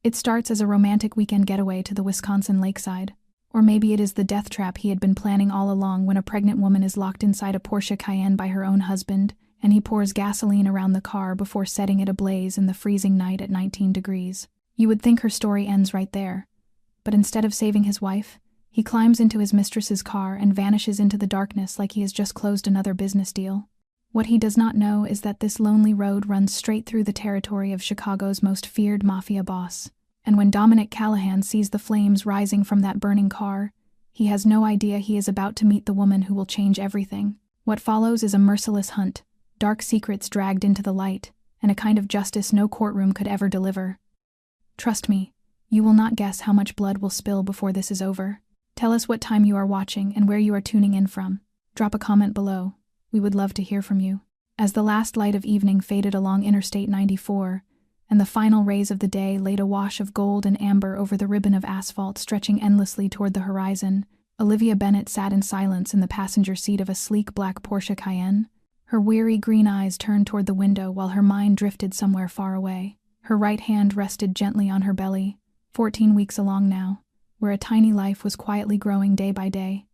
It starts as a romantic weekend getaway to the Wisconsin lakeside. Or maybe it is the death trap he had been planning all along when a pregnant woman is locked inside a Porsche Cayenne by her own husband, and he pours gasoline around the car before setting it ablaze in the freezing night at 19 degrees. You would think her story ends right there. But instead of saving his wife, he climbs into his mistress's car and vanishes into the darkness like he has just closed another business deal. What he does not know is that this lonely road runs straight through the territory of Chicago's most feared mafia boss. And when Dominic Callahan sees the flames rising from that burning car, he has no idea he is about to meet the woman who will change everything. What follows is a merciless hunt, dark secrets dragged into the light, and a kind of justice no courtroom could ever deliver. Trust me, you will not guess how much blood will spill before this is over. Tell us what time you are watching and where you are tuning in from. Drop a comment below. We would love to hear from you. As the last light of evening faded along Interstate 94, and the final rays of the day laid a wash of gold and amber over the ribbon of asphalt stretching endlessly toward the horizon, Olivia Bennett sat in silence in the passenger seat of a sleek black Porsche Cayenne. Her weary green eyes turned toward the window while her mind drifted somewhere far away. Her right hand rested gently on her belly, 14 weeks along now, where a tiny life was quietly growing day by day.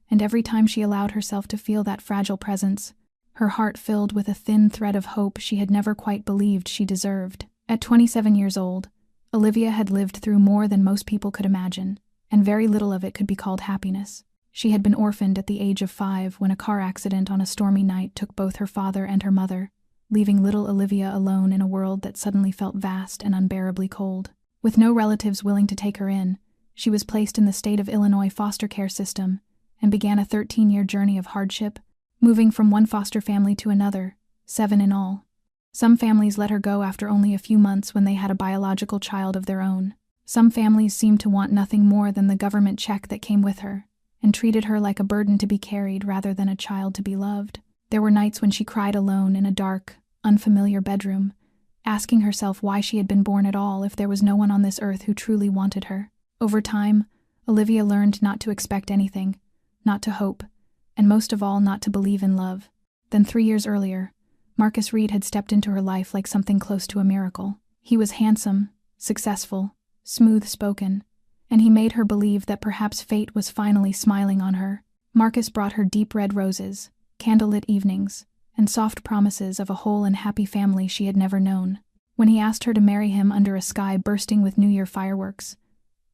And every time she allowed herself to feel that fragile presence, her heart filled with a thin thread of hope she had never quite believed she deserved. At 27 years old, Olivia had lived through more than most people could imagine, and very little of it could be called happiness. She had been orphaned at the age of 5 when a car accident on a stormy night took both her father and her mother, leaving little Olivia alone in a world that suddenly felt vast and unbearably cold. With no relatives willing to take her in, she was placed in the state of Illinois foster care system and began a 13-year journey of hardship, moving from one foster family to another, 7 in all. Some families let her go after only a few months when they had a biological child of their own. Some families seemed to want nothing more than the government check that came with her, and treated her like a burden to be carried rather than a child to be loved. There were nights when she cried alone in a dark, unfamiliar bedroom, asking herself why she had been born at all if there was no one on this earth who truly wanted her. Over time, Olivia learned not to expect anything, not to hope, and most of all not to believe in love. Then 3 years earlier, Marcus Reed had stepped into her life like something close to a miracle. He was handsome, successful, smooth-spoken, and he made her believe that perhaps fate was finally smiling on her. Marcus brought her deep red roses, candlelit evenings, and soft promises of a whole and happy family she had never known. When he asked her to marry him under a sky bursting with New Year fireworks,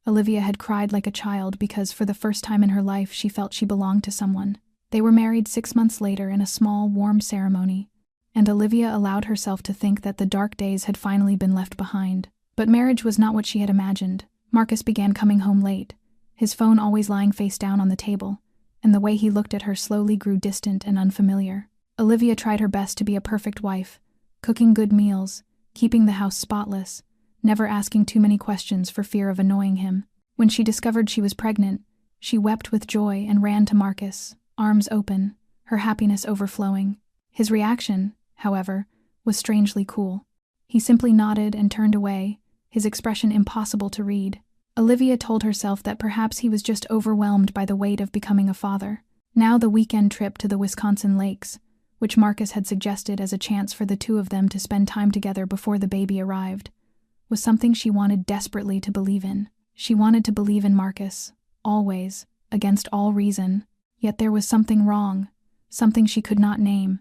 Olivia had cried like a child because for the first time in her life she felt she belonged to someone. They were married 6 months later in a small, warm ceremony, and Olivia allowed herself to think that the dark days had finally been left behind. But marriage was not what she had imagined. Marcus began coming home late, his phone always lying face down on the table, and the way he looked at her slowly grew distant and unfamiliar. Olivia tried her best to be a perfect wife, cooking good meals, keeping the house spotless, never asking too many questions for fear of annoying him. When she discovered she was pregnant, she wept with joy and ran to Marcus, arms open, her happiness overflowing. His reaction, however, was strangely cool. He simply nodded and turned away, his expression impossible to read. Olivia told herself that perhaps he was just overwhelmed by the weight of becoming a father. Now the weekend trip to the Wisconsin lakes, which Marcus had suggested as a chance for the two of them to spend time together before the baby arrived, was something she wanted desperately to believe in. She wanted to believe in Marcus, always, against all reason. Yet there was something wrong, something she could not name.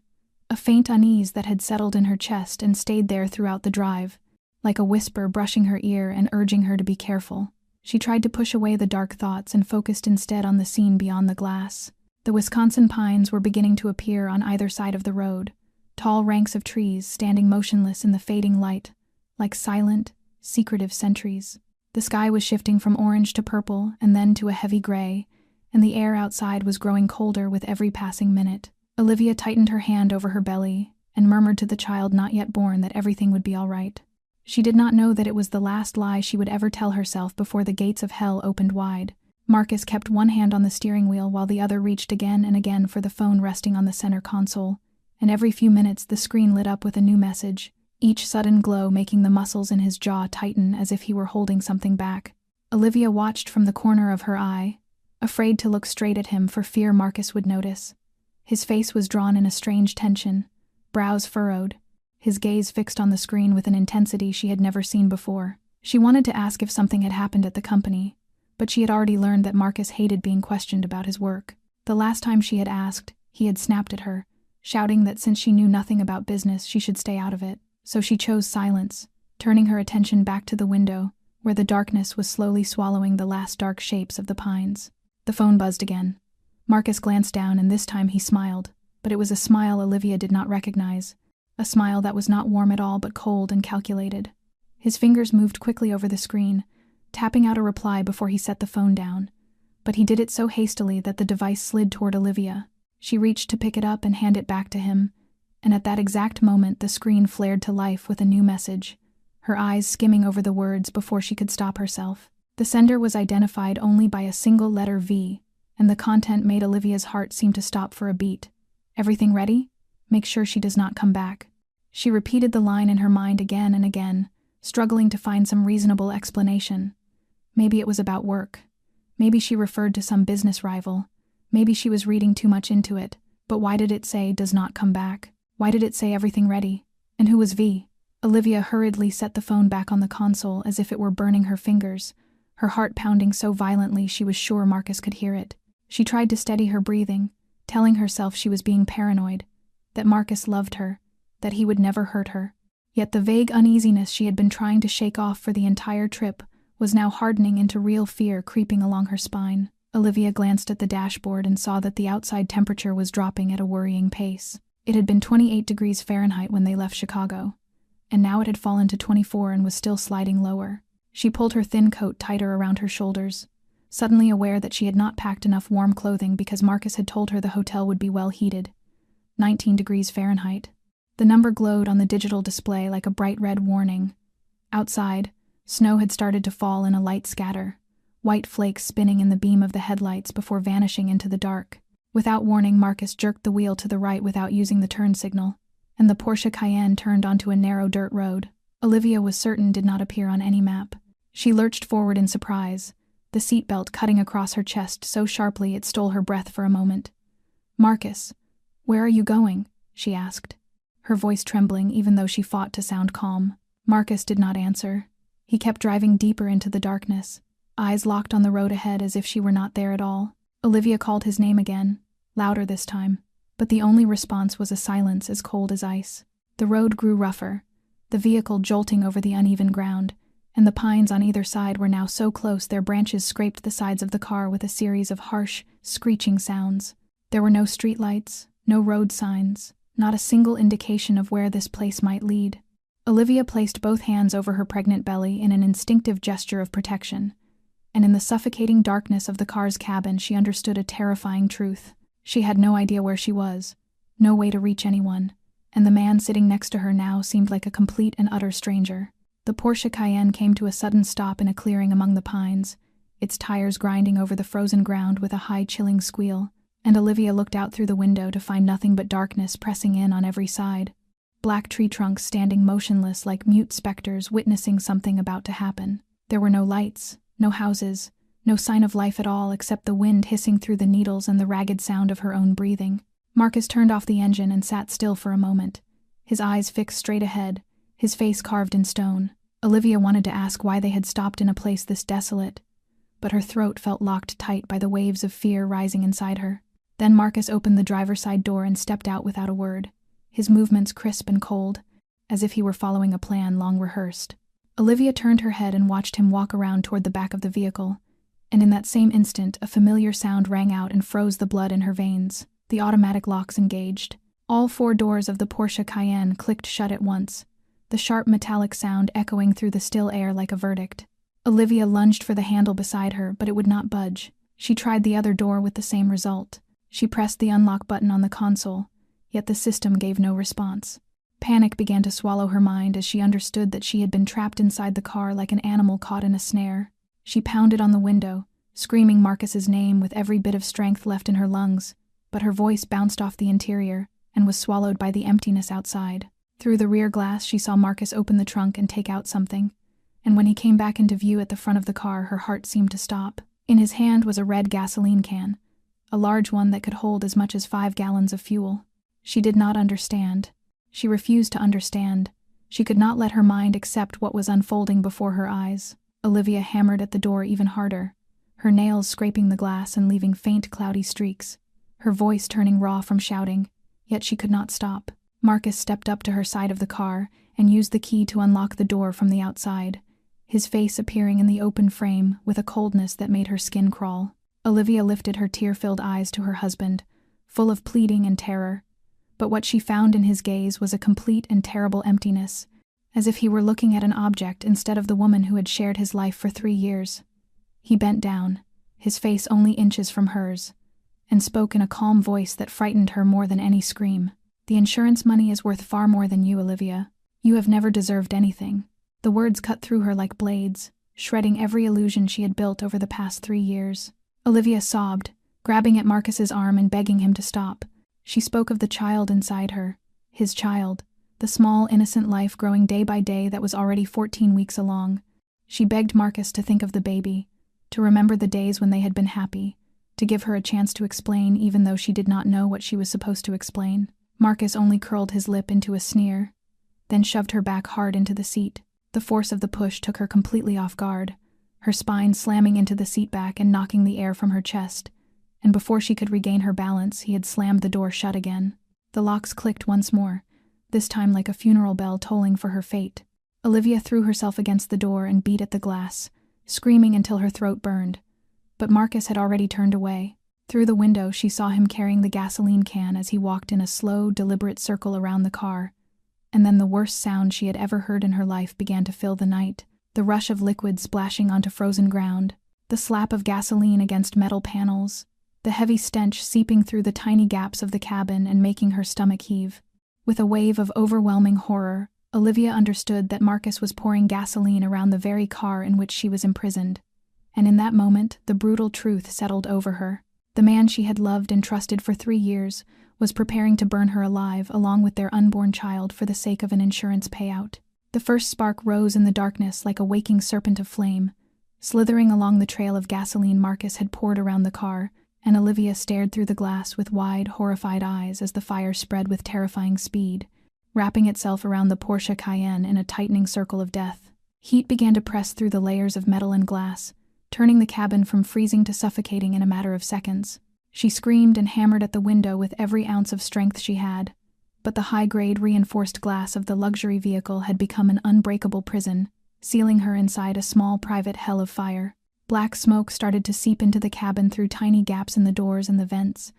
A faint unease that had settled in her chest and stayed there throughout the drive, like a whisper brushing her ear and urging her to be careful. She tried to push away the dark thoughts and focused instead on the scene beyond the glass. The Wisconsin pines were beginning to appear on either side of the road, tall ranks of trees standing motionless in the fading light, like silent, secretive sentries. The sky was shifting from orange to purple and then to a heavy gray, and the air outside was growing colder with every passing minute. Olivia tightened her hand over her belly and murmured to the child not yet born that everything would be all right. She did not know that it was the last lie she would ever tell herself before the gates of hell opened wide. Marcus kept one hand on the steering wheel while the other reached again and again for the phone resting on the center console, and every few minutes the screen lit up with a new message, each sudden glow making the muscles in his jaw tighten as if he were holding something back. Olivia watched from the corner of her eye, afraid to look straight at him for fear Marcus would notice. His face was drawn in a strange tension, brows furrowed, his gaze fixed on the screen with an intensity she had never seen before. She wanted to ask if something had happened at the company, but she had already learned that Marcus hated being questioned about his work. The last time she had asked, he had snapped at her, shouting that since she knew nothing about business, she should stay out of it. So she chose silence, turning her attention back to the window, where the darkness was slowly swallowing the last dark shapes of the pines. The phone buzzed again. Marcus glanced down, and this time he smiled, but it was a smile Olivia did not recognize, a smile that was not warm at all but cold and calculated. His fingers moved quickly over the screen, tapping out a reply before he set the phone down, but he did it so hastily that the device slid toward Olivia. She reached to pick it up and hand it back to him, and at that exact moment the screen flared to life with a new message, her eyes skimming over the words before she could stop herself. The sender was identified only by a single letter V, and the content made Olivia's heart seem to stop for a beat. "Everything ready? Make sure she does not come back." She repeated the line in her mind again and again, struggling to find some reasonable explanation. Maybe it was about work. Maybe she referred to some business rival. Maybe she was reading too much into it. But why did it say "does not come back"? Why did it say "everything ready"? And who was V? Olivia hurriedly set the phone back on the console as if it were burning her fingers, her heart pounding so violently she was sure Marcus could hear it. She tried to steady her breathing, telling herself she was being paranoid, that Marcus loved her, that he would never hurt her. Yet the vague uneasiness she had been trying to shake off for the entire trip was now hardening into real fear creeping along her spine. Olivia glanced at the dashboard and saw that the outside temperature was dropping at a worrying pace. It had been 28 degrees Fahrenheit when they left Chicago, and now it had fallen to 24 and was still sliding lower. She pulled her thin coat tighter around her shoulders, suddenly aware that she had not packed enough warm clothing because Marcus had told her the hotel would be well heated. 19 degrees Fahrenheit. The number glowed on the digital display like a bright red warning. Outside, snow had started to fall in a light scatter, white flakes spinning in the beam of the headlights before vanishing into the dark. Without warning, Marcus jerked the wheel to the right without using the turn signal, and the Porsche Cayenne turned onto a narrow dirt road Olivia was certain did not appear on any map. She lurched forward in surprise, the seatbelt cutting across her chest so sharply it stole her breath for a moment. "Marcus, where are you going?" she asked, her voice trembling even though she fought to sound calm. Marcus did not answer. He kept driving deeper into the darkness, eyes locked on the road ahead as if she were not there at all. Olivia called his name again, louder this time, but the only response was a silence as cold as ice. The road grew rougher, the vehicle jolting over the uneven ground, and the pines on either side were now so close their branches scraped the sides of the car with a series of harsh, screeching sounds. There were no streetlights, no road signs, not a single indication of where this place might lead. Olivia placed both hands over her pregnant belly in an instinctive gesture of protection, and in the suffocating darkness of the car's cabin she understood a terrifying truth. She had no idea where she was, no way to reach anyone, and the man sitting next to her now seemed like a complete and utter stranger. The Porsche Cayenne came to a sudden stop in a clearing among the pines, its tires grinding over the frozen ground with a high chilling squeal, and Olivia looked out through the window to find nothing but darkness pressing in on every side. Black tree trunks standing motionless like mute specters witnessing something about to happen. There were no lights, no houses, no sign of life at all except the wind hissing through the needles and the ragged sound of her own breathing. Marcus turned off the engine and sat still for a moment, his eyes fixed straight ahead, his face carved in stone. Olivia wanted to ask why they had stopped in a place this desolate, but her throat felt locked tight by the waves of fear rising inside her. Then Marcus opened the driver's side door and stepped out without a word, his movements crisp and cold, as if he were following a plan long rehearsed. Olivia turned her head and watched him walk around toward the back of the vehicle, and in that same instant a familiar sound rang out and froze the blood in her veins. The automatic locks engaged. All four doors of the Porsche Cayenne clicked shut at once, the sharp metallic sound echoing through the still air like a verdict. Olivia lunged for the handle beside her, but it would not budge. She tried the other door with the same result. She pressed the unlock button on the console, yet the system gave no response. Panic began to swallow her mind as she understood that she had been trapped inside the car like an animal caught in a snare. She pounded on the window, screaming Marcus's name with every bit of strength left in her lungs, but her voice bounced off the interior and was swallowed by the emptiness outside. Through the rear glass she saw Marcus open the trunk and take out something, and when he came back into view at the front of the car her heart seemed to stop. In his hand was a red gasoline can, a large one that could hold as much as 5 gallons of fuel. She did not understand. She refused to understand. She could not let her mind accept what was unfolding before her eyes. Olivia hammered at the door even harder, her nails scraping the glass and leaving faint cloudy streaks, her voice turning raw from shouting, yet she could not stop. Marcus stepped up to her side of the car and used the key to unlock the door from the outside, his face appearing in the open frame with a coldness that made her skin crawl. Olivia lifted her tear-filled eyes to her husband, full of pleading and terror, but what she found in his gaze was a complete and terrible emptiness, as if he were looking at an object instead of the woman who had shared his life for 3 years. He bent down, his face only inches from hers, and spoke in a calm voice that frightened her more than any scream. "The insurance money is worth far more than you, Olivia. You have never deserved anything." The words cut through her like blades, shredding every illusion she had built over the past 3 years. Olivia sobbed, grabbing at Marcus's arm and begging him to stop. She spoke of the child inside her, his child, the small, innocent life growing day by day that was already 14 weeks along. She begged Marcus to think of the baby, to remember the days when they had been happy, to give her a chance to explain even though she did not know what she was supposed to explain. Marcus only curled his lip into a sneer, then shoved her back hard into the seat. The force of the push took her completely off guard, her spine slamming into the seat back and knocking the air from her chest, and before she could regain her balance, he had slammed the door shut again. The locks clicked once more, this time like a funeral bell tolling for her fate. Olivia threw herself against the door and beat at the glass, screaming until her throat burned. But Marcus had already turned away. Through the window, she saw him carrying the gasoline can as he walked in a slow, deliberate circle around the car. And then the worst sound she had ever heard in her life began to fill the night, the rush of liquid splashing onto frozen ground, the slap of gasoline against metal panels, the heavy stench seeping through the tiny gaps of the cabin and making her stomach heave. With a wave of overwhelming horror, Olivia understood that Marcus was pouring gasoline around the very car in which she was imprisoned. And in that moment, the brutal truth settled over her. The man she had loved and trusted for 3 years was preparing to burn her alive along with their unborn child for the sake of an insurance payout. The first spark rose in the darkness like a waking serpent of flame, slithering along the trail of gasoline Marcus had poured around the car, and Olivia stared through the glass with wide, horrified eyes as the fire spread with terrifying speed, wrapping itself around the Porsche Cayenne in a tightening circle of death. Heat began to press through the layers of metal and glass, turning the cabin from freezing to suffocating in a matter of seconds. She screamed and hammered at the window with every ounce of strength she had, but the high-grade reinforced glass of the luxury vehicle had become an unbreakable prison, sealing her inside a small private hell of fire. Black smoke started to seep into the cabin through tiny gaps in the doors and the vents,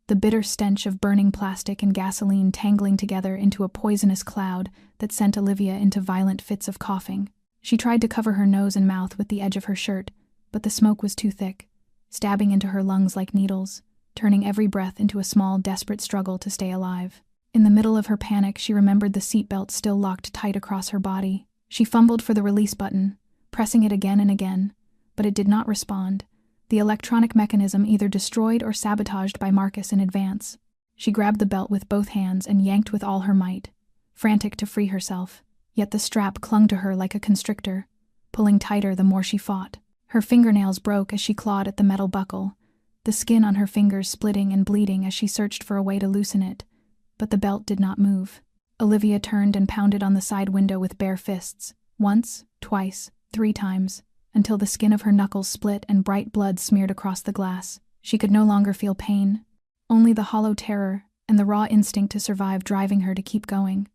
the bitter stench of burning plastic and gasoline tangling together into a poisonous cloud that sent Olivia into violent fits of coughing. She tried to cover her nose and mouth with the edge of her shirt, but the smoke was too thick, stabbing into her lungs like needles, turning every breath into a small, desperate struggle to stay alive. In the middle of her panic, she remembered the seatbelt still locked tight across her body. She fumbled for the release button, pressing it again and again, but it did not respond, the electronic mechanism either destroyed or sabotaged by Marcus in advance. She grabbed the belt with both hands and yanked with all her might, frantic to free herself, yet the strap clung to her like a constrictor, pulling tighter the more she fought. Her fingernails broke as she clawed at the metal buckle, the skin on her fingers splitting and bleeding as she searched for a way to loosen it, but the belt did not move. Olivia turned and pounded on the side window with bare fists, once, twice, 3 times, until the skin of her knuckles split and bright blood smeared across the glass. She could no longer feel pain, only the hollow terror and the raw instinct to survive driving her to keep going.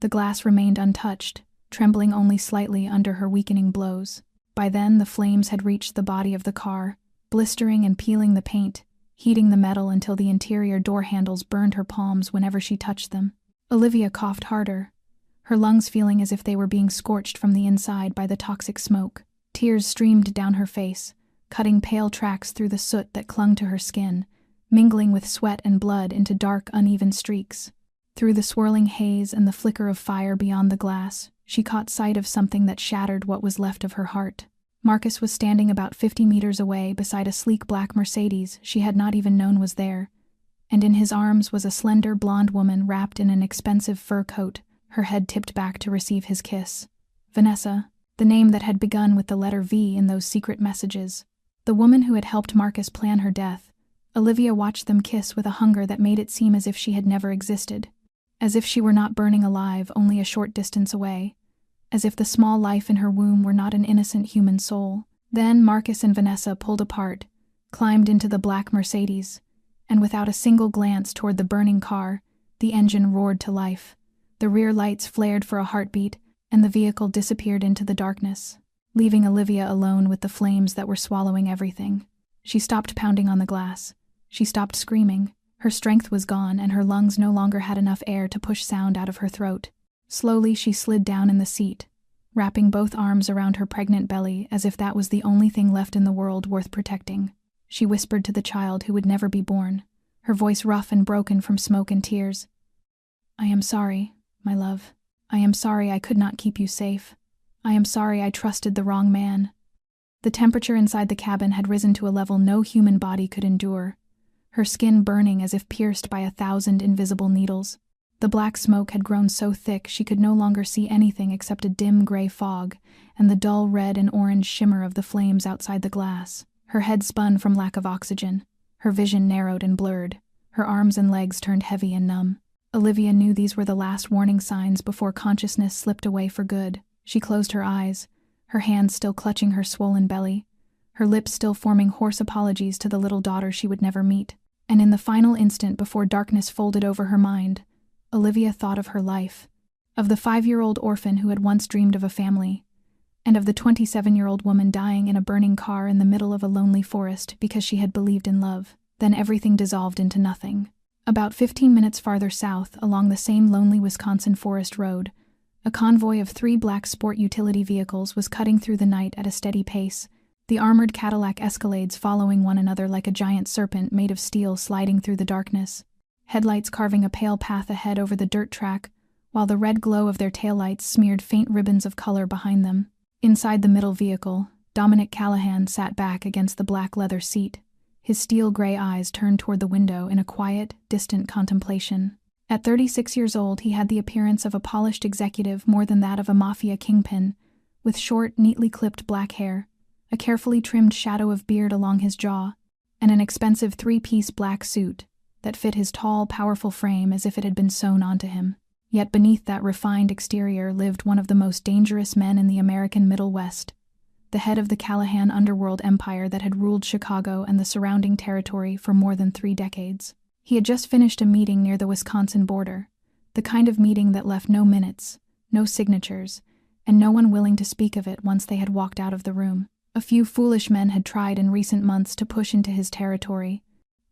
The glass remained untouched, trembling only slightly under her weakening blows. By then, the flames had reached the body of the car, blistering and peeling the paint, heating the metal until the interior door handles burned her palms whenever she touched them. Olivia coughed harder, her lungs feeling as if they were being scorched from the inside by the toxic smoke. Tears streamed down her face, cutting pale tracks through the soot that clung to her skin, mingling with sweat and blood into dark, uneven streaks. Through the swirling haze and the flicker of fire beyond the glass, she caught sight of something that shattered what was left of her heart. Marcus was standing about 50 meters away beside a sleek black Mercedes she had not even known was there, and in his arms was a slender blonde woman wrapped in an expensive fur coat, her head tipped back to receive his kiss. Vanessa, the name that had begun with the letter V in those secret messages. The woman who had helped Marcus plan her death. Olivia watched them kiss with a hunger that made it seem as if she had never existed. as if she were not burning alive only a short distance away, as if the small life in her womb were not an innocent human soul. Then Marcus and Vanessa pulled apart, climbed into the black Mercedes, and without a single glance toward the burning car, the engine roared to life. The rear lights flared for a heartbeat, and the vehicle disappeared into the darkness, leaving Olivia alone with the flames that were swallowing everything. She stopped pounding on the glass. She stopped screaming. Her strength was gone, and her lungs no longer had enough air to push sound out of her throat. Slowly she slid down in the seat, wrapping both arms around her pregnant belly as if that was the only thing left in the world worth protecting. She whispered to the child who would never be born, her voice rough and broken from smoke and tears. "I am sorry, my love. I am sorry I could not keep you safe. I am sorry I trusted the wrong man." The temperature inside the cabin had risen to a level no human body could endure, her skin burning as if pierced by 1,000 invisible needles. The black smoke had grown so thick she could no longer see anything except a dim gray fog and the dull red and orange shimmer of the flames outside the glass. Her head spun from lack of oxygen. Her vision narrowed and blurred. Her arms and legs turned heavy and numb. Olivia knew these were the last warning signs before consciousness slipped away for good. She closed her eyes, her hands still clutching her swollen belly, her lips still forming hoarse apologies to the little daughter she would never meet. And in the final instant before darkness folded over her mind, Olivia thought of her life, of the 5-year-old orphan who had once dreamed of a family, and of the 27-year-old woman dying in a burning car in the middle of a lonely forest because she had believed in love. Then everything dissolved into nothing. About 15 minutes farther south, along the same lonely Wisconsin forest road, a convoy of 3 black sport utility vehicles was cutting through the night at a steady pace, the armored Cadillac Escalades following one another like a giant serpent made of steel sliding through the darkness, headlights carving a pale path ahead over the dirt track, while the red glow of their taillights smeared faint ribbons of color behind them. Inside the middle vehicle, Dominic Callahan sat back against the black leather seat, his steel-gray eyes turned toward the window in a quiet, distant contemplation. At 36 years old, he had the appearance of a polished executive more than that of a Mafia kingpin, with short, neatly clipped black hair, a carefully trimmed shadow of beard along his jaw, and an expensive 3-piece black suit that fit his tall, powerful frame as if it had been sewn onto him. Yet beneath that refined exterior lived one of the most dangerous men in the American Middle West, the head of the Callahan underworld empire that had ruled Chicago and the surrounding territory for more than 3 decades. He had just finished a meeting near the Wisconsin border, the kind of meeting that left no minutes, no signatures, and no one willing to speak of it once they had walked out of the room. A few foolish men had tried in recent months to push into his territory,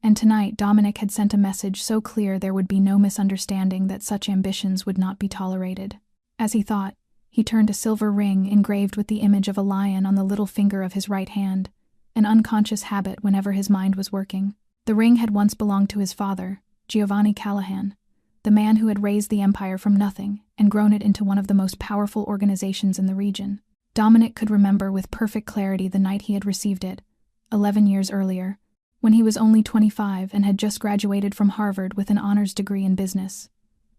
and tonight Dominic had sent a message so clear there would be no misunderstanding that such ambitions would not be tolerated. As he thought, he turned a silver ring engraved with the image of a lion on the little finger of his right hand, an unconscious habit whenever his mind was working. The ring had once belonged to his father, Giovanni Callahan, the man who had raised the empire from nothing and grown it into one of the most powerful organizations in the region. Dominic could remember with perfect clarity the night he had received it, 11 years earlier, when he was only 25 and had just graduated from Harvard with an honors degree in business.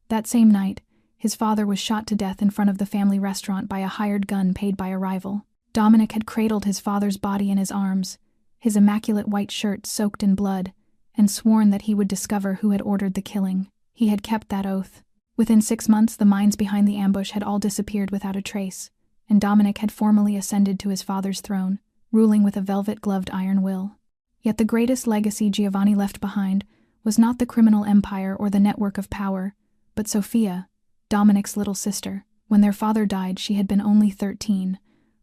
That same night, his father was shot to death in front of the family restaurant by a hired gun paid by a rival. Dominic had cradled his father's body in his arms, his immaculate white shirt soaked in blood, and sworn that he would discover who had ordered the killing. He had kept that oath. Within 6 months, the minds behind the ambush had all disappeared without a trace, and Dominic had formally ascended to his father's throne, ruling with a velvet-gloved iron will. Yet the greatest legacy Giovanni left behind was not the criminal empire or the network of power, but Sophia, Dominic's little sister. When their father died, she had been only 13,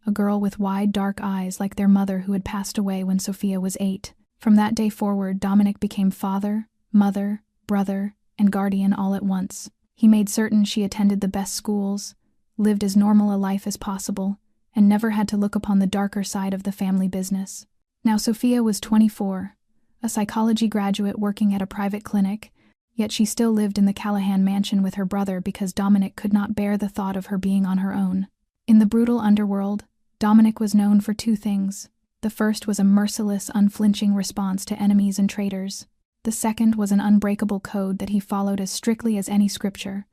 a girl with wide, dark eyes like their mother who had passed away when Sophia was 8. From that day forward, Dominic became father, mother, brother, and guardian all at once. He made certain she attended the best schools, lived as normal a life as possible, and never had to look upon the darker side of the family business. Now Sophia was 24, a psychology graduate working at a private clinic, yet she still lived in the Callahan mansion with her brother because Dominic could not bear the thought of her being on her own. In the brutal underworld, Dominic was known for 2 things. The first was a merciless, unflinching response to enemies and traitors. The second was an unbreakable code that he followed as strictly as any scripture,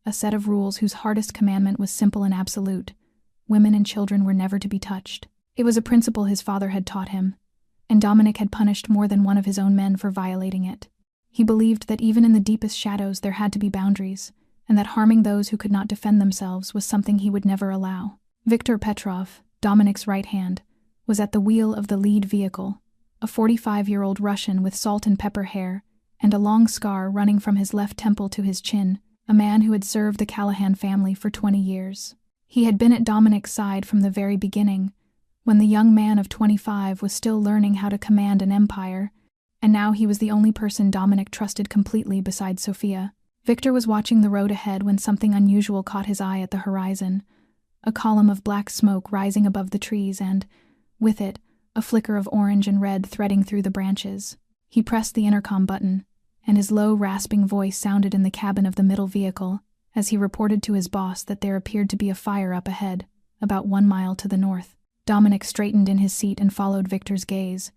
a set of rules whose hardest commandment was simple and absolute. Women and children were never to be touched. It was a principle his father had taught him, and Dominic had punished more than one of his own men for violating it. He believed that even in the deepest shadows there had to be boundaries, and that harming those who could not defend themselves was something he would never allow. Viktor Petrov, Dominik's right hand, was at the wheel of the lead vehicle, a 45-year-old Russian with salt and pepper hair and a long scar running from his left temple to his chin, a man who had served the Callahan family for 20 years. He had been at Dominik's side from the very beginning, when the young man of 25 was still learning how to command an empire, and now he was the only person Dominik trusted completely besides Sophia. Viktor was watching the road ahead when something unusual caught his eye at the horizon, a column of black smoke rising above the trees and, with it, a flicker of orange and red threading through the branches. He pressed the intercom button, and his low, rasping voice sounded in the cabin of the middle vehicle as he reported to his boss that there appeared to be a fire up ahead, about 1 mile to the north. Dominik straightened in his seat and followed Viktor's gaze,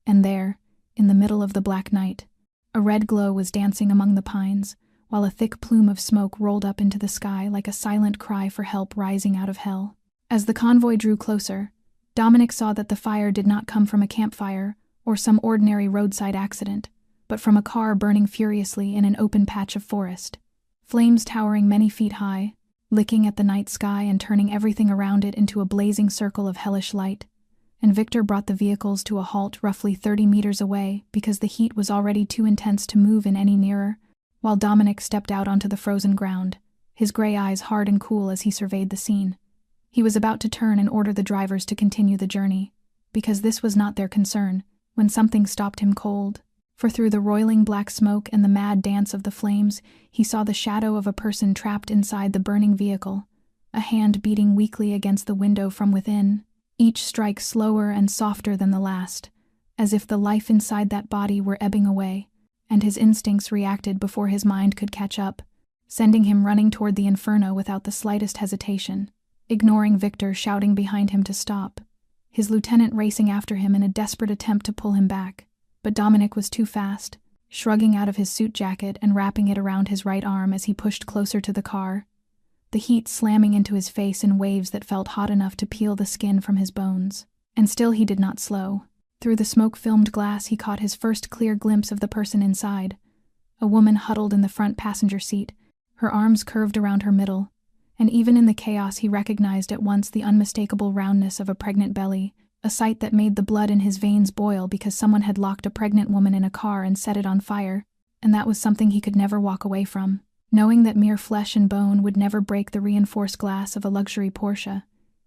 and there, in the middle of the black night, a red glow was dancing among the pines, while a thick plume of smoke rolled up into the sky like a silent cry for help rising out of hell. As the convoy drew closer, Dominik saw that the fire did not come from a campfire or some ordinary roadside accident, but from a car burning furiously in an open patch of forest. Flames towering many feet high, licking at the night sky and turning everything around it into a blazing circle of hellish light. And Viktor brought the vehicles to a halt roughly 30 meters away because the heat was already too intense to move in any nearer, while Dominik stepped out onto the frozen ground, his gray eyes hard and cool as he surveyed the scene. He was about to turn and order the drivers to continue the journey, because this was not their concern, when something stopped him cold. For through the roiling black smoke and the mad dance of the flames, he saw the shadow of a person trapped inside the burning vehicle, a hand beating weakly against the window from within, each strike slower and softer than the last, as if the life inside that body were ebbing away, and his instincts reacted before his mind could catch up, sending him running toward the inferno without the slightest hesitation, ignoring Viktor shouting behind him to stop, his lieutenant racing after him in a desperate attempt to pull him back. But Dominik was too fast, shrugging out of his suit jacket and wrapping it around his right arm as he pushed closer to the car, the heat slamming into his face in waves that felt hot enough to peel the skin from his bones. And still he did not slow. Through the smoke-filmed glass he caught his first clear glimpse of the person inside, a woman huddled in the front passenger seat, her arms curved around her middle, and even in the chaos he recognized at once the unmistakable roundness of a pregnant belly, a sight that made the blood in his veins boil because someone had locked a pregnant woman in a car and set it on fire, and that was something he could never walk away from. Knowing that mere flesh and bone would never break the reinforced glass of a luxury Porsche,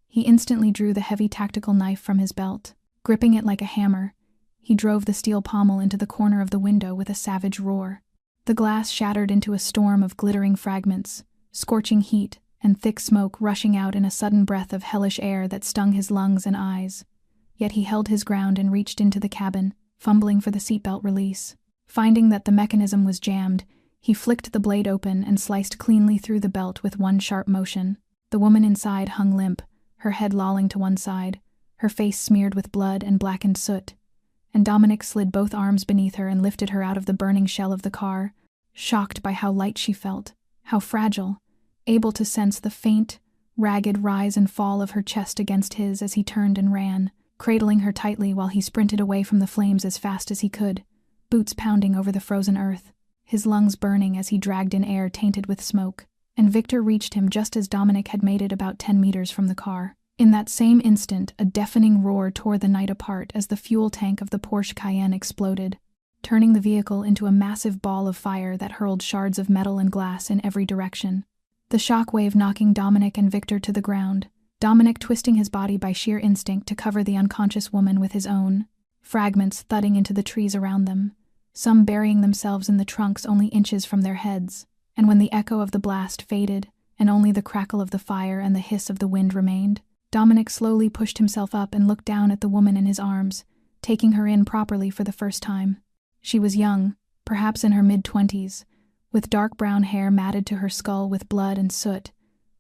he instantly drew the heavy tactical knife from his belt. Gripping it like a hammer, he drove the steel pommel into the corner of the window with a savage roar. The glass shattered into a storm of glittering fragments, scorching heat and thick smoke rushing out in a sudden breath of hellish air that stung his lungs and eyes. Yet he held his ground and reached into the cabin, fumbling for the seatbelt release. Finding that the mechanism was jammed, he flicked the blade open and sliced cleanly through the belt with one sharp motion. The woman inside hung limp, her head lolling to one side, her face smeared with blood and blackened soot, and Dominik slid both arms beneath her and lifted her out of the burning shell of the car, shocked by how light she felt, how fragile, able to sense the faint, ragged rise and fall of her chest against his as he turned and ran, cradling her tightly while he sprinted away from the flames as fast as he could, boots pounding over the frozen earth, his lungs burning as he dragged in air tainted with smoke. And Viktor reached him just as Dominik had made it about 10 meters from the car. In that same instant, a deafening roar tore the night apart as the fuel tank of the Porsche Cayenne exploded, turning the vehicle into a massive ball of fire that hurled shards of metal and glass in every direction. The shockwave knocking Dominik and Viktor to the ground, Dominik twisting his body by sheer instinct to cover the unconscious woman with his own, fragments thudding into the trees around them, some burying themselves in the trunks only inches from their heads. And when the echo of the blast faded, and only the crackle of the fire and the hiss of the wind remained, Dominik slowly pushed himself up and looked down at the woman in his arms, taking her in properly for the first time. She was young, perhaps in her mid-20s, with dark brown hair matted to her skull with blood and soot,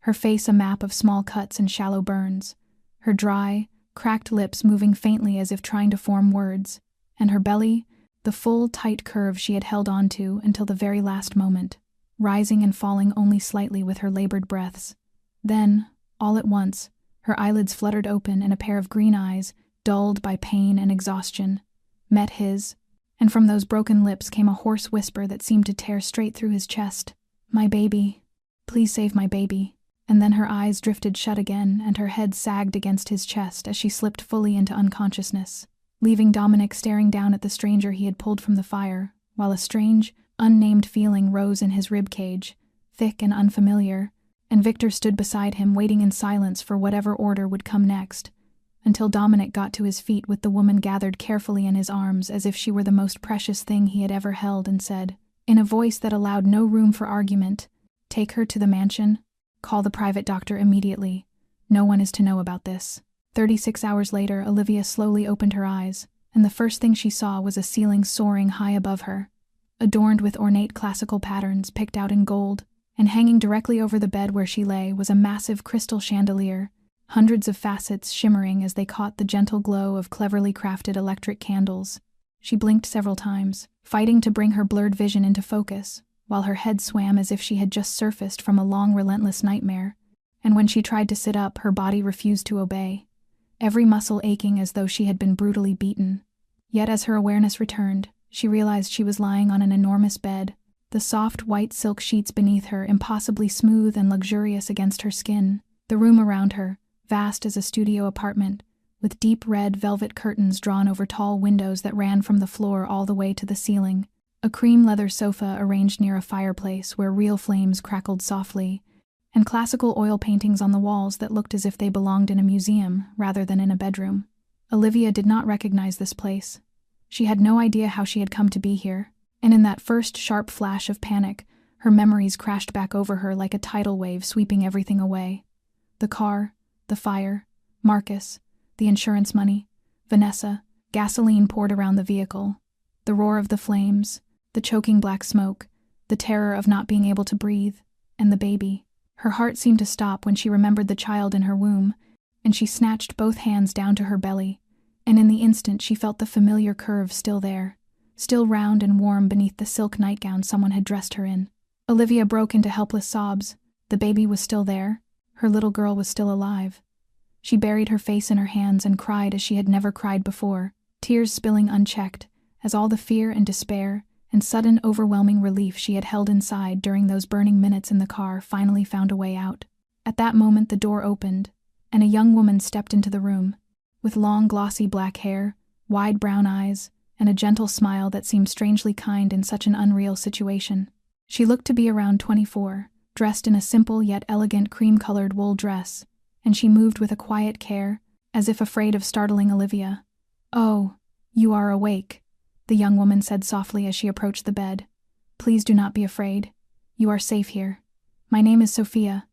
her face a map of small cuts and shallow burns, her dry, cracked lips moving faintly as if trying to form words, and her belly, the full, tight curve she had held onto until the very last moment, rising and falling only slightly with her labored breaths. Then, all at once, her eyelids fluttered open and a pair of green eyes, dulled by pain and exhaustion, met his, and from those broken lips came a hoarse whisper that seemed to tear straight through his chest. "My baby." Please save my baby." And then her eyes drifted shut again and her head sagged against his chest as she slipped fully into unconsciousness, leaving Dominic staring down at the stranger he had pulled from the fire, while a strange, unnamed feeling rose in his rib cage, thick and unfamiliar, and Victor stood beside him waiting in silence for whatever order would come next, until Dominic got to his feet with the woman gathered carefully in his arms as if she were the most precious thing he had ever held, and said, in a voice that allowed no room for argument, "Take her to the mansion. Call the private doctor immediately. No one is to know about this." 36 hours later, Olivia slowly opened her eyes, and the first thing she saw was a ceiling soaring high above her, adorned with ornate classical patterns picked out in gold, and hanging directly over the bed where she lay was a massive crystal chandelier, hundreds of facets shimmering as they caught the gentle glow of cleverly crafted electric candles. She blinked several times, fighting to bring her blurred vision into focus, while her head swam as if she had just surfaced from a long, relentless nightmare, and when she tried to sit up, her body refused to obey, every muscle aching as though she had been brutally beaten. Yet as her awareness returned, she realized she was lying on an enormous bed, the soft white silk sheets beneath her impossibly smooth and luxurious against her skin, the room around her, vast as a studio apartment, with deep red velvet curtains drawn over tall windows that ran from the floor all the way to the ceiling, a cream leather sofa arranged near a fireplace where real flames crackled softly, and classical oil paintings on the walls that looked as if they belonged in a museum rather than in a bedroom. Olivia did not recognize this place. She had no idea how she had come to be here, and in that first sharp flash of panic, her memories crashed back over her like a tidal wave sweeping everything away. The car, the fire, Marcus, the insurance money, Vanessa, gasoline poured around the vehicle, the roar of the flames, the choking black smoke, the terror of not being able to breathe, and the baby. Her heart seemed to stop when she remembered the child in her womb, and she snatched both hands down to her belly, and in the instant she felt the familiar curve still there, still round and warm beneath the silk nightgown someone had dressed her in. Olivia broke into helpless sobs. The baby was still there. Her little girl was still alive. She buried her face in her hands and cried as she had never cried before, tears spilling unchecked, as all the fear and despair and sudden overwhelming relief she had held inside during those burning minutes in the car finally found a way out. At that moment the door opened, and a young woman stepped into the room, with long glossy black hair, wide brown eyes, and a gentle smile that seemed strangely kind in such an unreal situation. She looked to be around 24, dressed in a simple yet elegant cream-colored wool dress, and she moved with a quiet care, as if afraid of startling Olivia. "Oh, you are awake," the young woman said softly as she approached the bed. "Please do not be afraid. You are safe here. My name is Sophia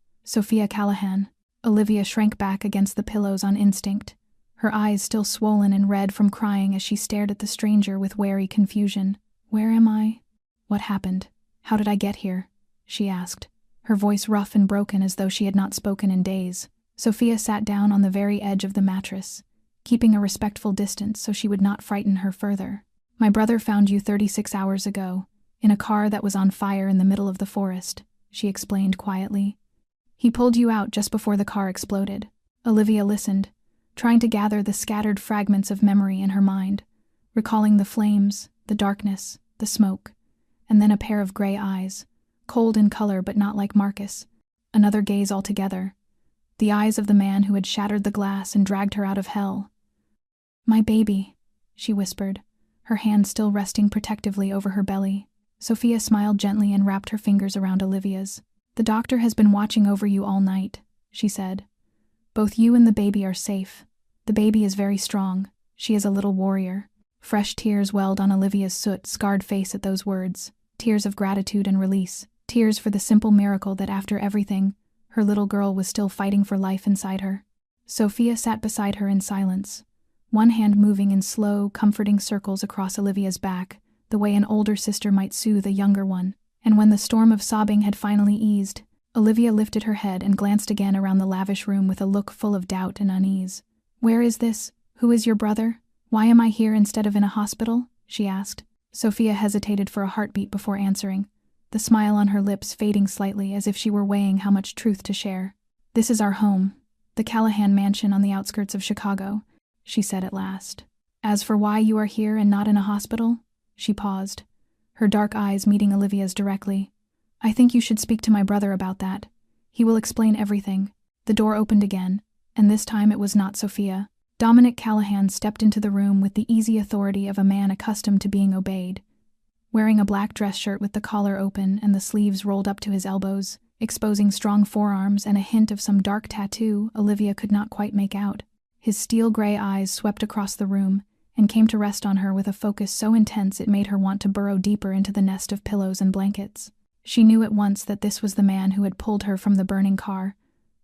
Callahan." Olivia shrank back against the pillows on instinct, her eyes still swollen and red from crying as she stared at the stranger with wary confusion. "Where am I? What happened? How did I get here?" she asked, her voice rough and broken as though she had not spoken in days. Sophia sat down on the very edge of the mattress, keeping a respectful distance so she would not frighten her further. "My brother found you 36 hours ago, in a car that was on fire in the middle of the forest," she explained quietly. "He pulled you out just before the car exploded." Olivia listened, trying to gather the scattered fragments of memory in her mind, recalling the flames, the darkness, the smoke, and then a pair of gray eyes, cold in color but not like Marcus, another gaze altogether, the eyes of the man who had shattered the glass and dragged her out of hell. "My baby," she whispered, her hand still resting protectively over her belly. Sophia smiled gently and wrapped her fingers around Olivia's. "The doctor has been watching over you all night," she said. "Both you and the baby are safe. The baby is very strong. She is a little warrior." Fresh tears welled on Olivia's soot-scarred face at those words, tears of gratitude and release, tears for the simple miracle that after everything, her little girl was still fighting for life inside her. Sophia sat beside her in silence, one hand moving in slow, comforting circles across Olivia's back, the way an older sister might soothe a younger one. And when the storm of sobbing had finally eased, Olivia lifted her head and glanced again around the lavish room with a look full of doubt and unease. "Where is this? Who is your brother? Why am I here instead of in a hospital?" she asked. Sophia hesitated for a heartbeat before answering, the smile on her lips fading slightly as if she were weighing how much truth to share. "This is our home, the Callahan mansion on the outskirts of Chicago," she said at last. "As for why you are here and not in a hospital," she paused, her dark eyes meeting Olivia's directly. I think you should speak to my brother about that. He will explain everything. The door opened again, and this time it was not Sophia. Dominic Callahan stepped into the room with the easy authority of a man accustomed to being obeyed. Wearing a black dress shirt with the collar open and the sleeves rolled up to his elbows, exposing strong forearms and a hint of some dark tattoo Olivia could not quite make out. His steel-gray eyes swept across the room and came to rest on her with a focus so intense it made her want to burrow deeper into the nest of pillows and blankets. She knew at once that this was the man who had pulled her from the burning car.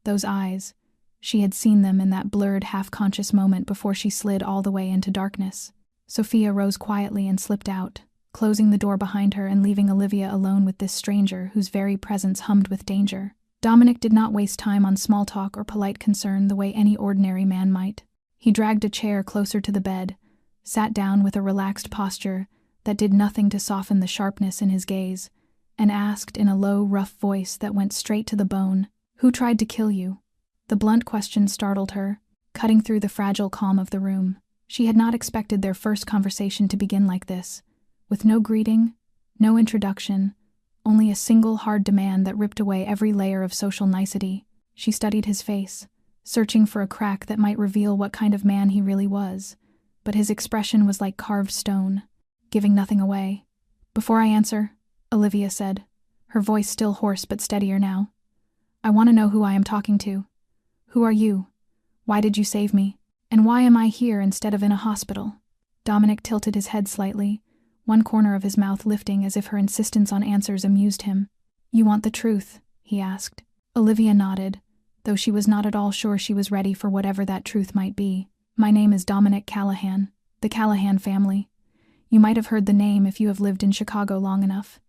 Those eyes, she had seen them in that blurred, half-conscious moment before she slid all the way into darkness. Sophia rose quietly and slipped out, closing the door behind her and leaving Olivia alone with this stranger whose very presence hummed with danger. Dominic did not waste time on small talk or polite concern the way any ordinary man might. He dragged a chair closer to the bed, sat down with a relaxed posture that did nothing to soften the sharpness in his gaze, and asked in a low, rough voice that went straight to the bone, "Who tried to kill you?" The blunt question startled her, cutting through the fragile calm of the room. She had not expected their first conversation to begin like this, with no greeting, no introduction, only a single hard demand that ripped away every layer of social nicety. She studied his face, searching for a crack that might reveal what kind of man he really was, but his expression was like carved stone, giving nothing away. "Before I answer," Olivia said, her voice still hoarse but steadier now, "I want to know who I am talking to. Who are you? Why did you save me? And why am I here instead of in a hospital?" Dominic tilted his head slightly, one corner of his mouth lifting as if her insistence on answers amused him. "You want the truth?" he asked. Olivia nodded, though she was not at all sure she was ready for whatever that truth might be. "My name is Dominic Callahan, the Callahan family. You might have heard the name if you have lived in Chicago long enough."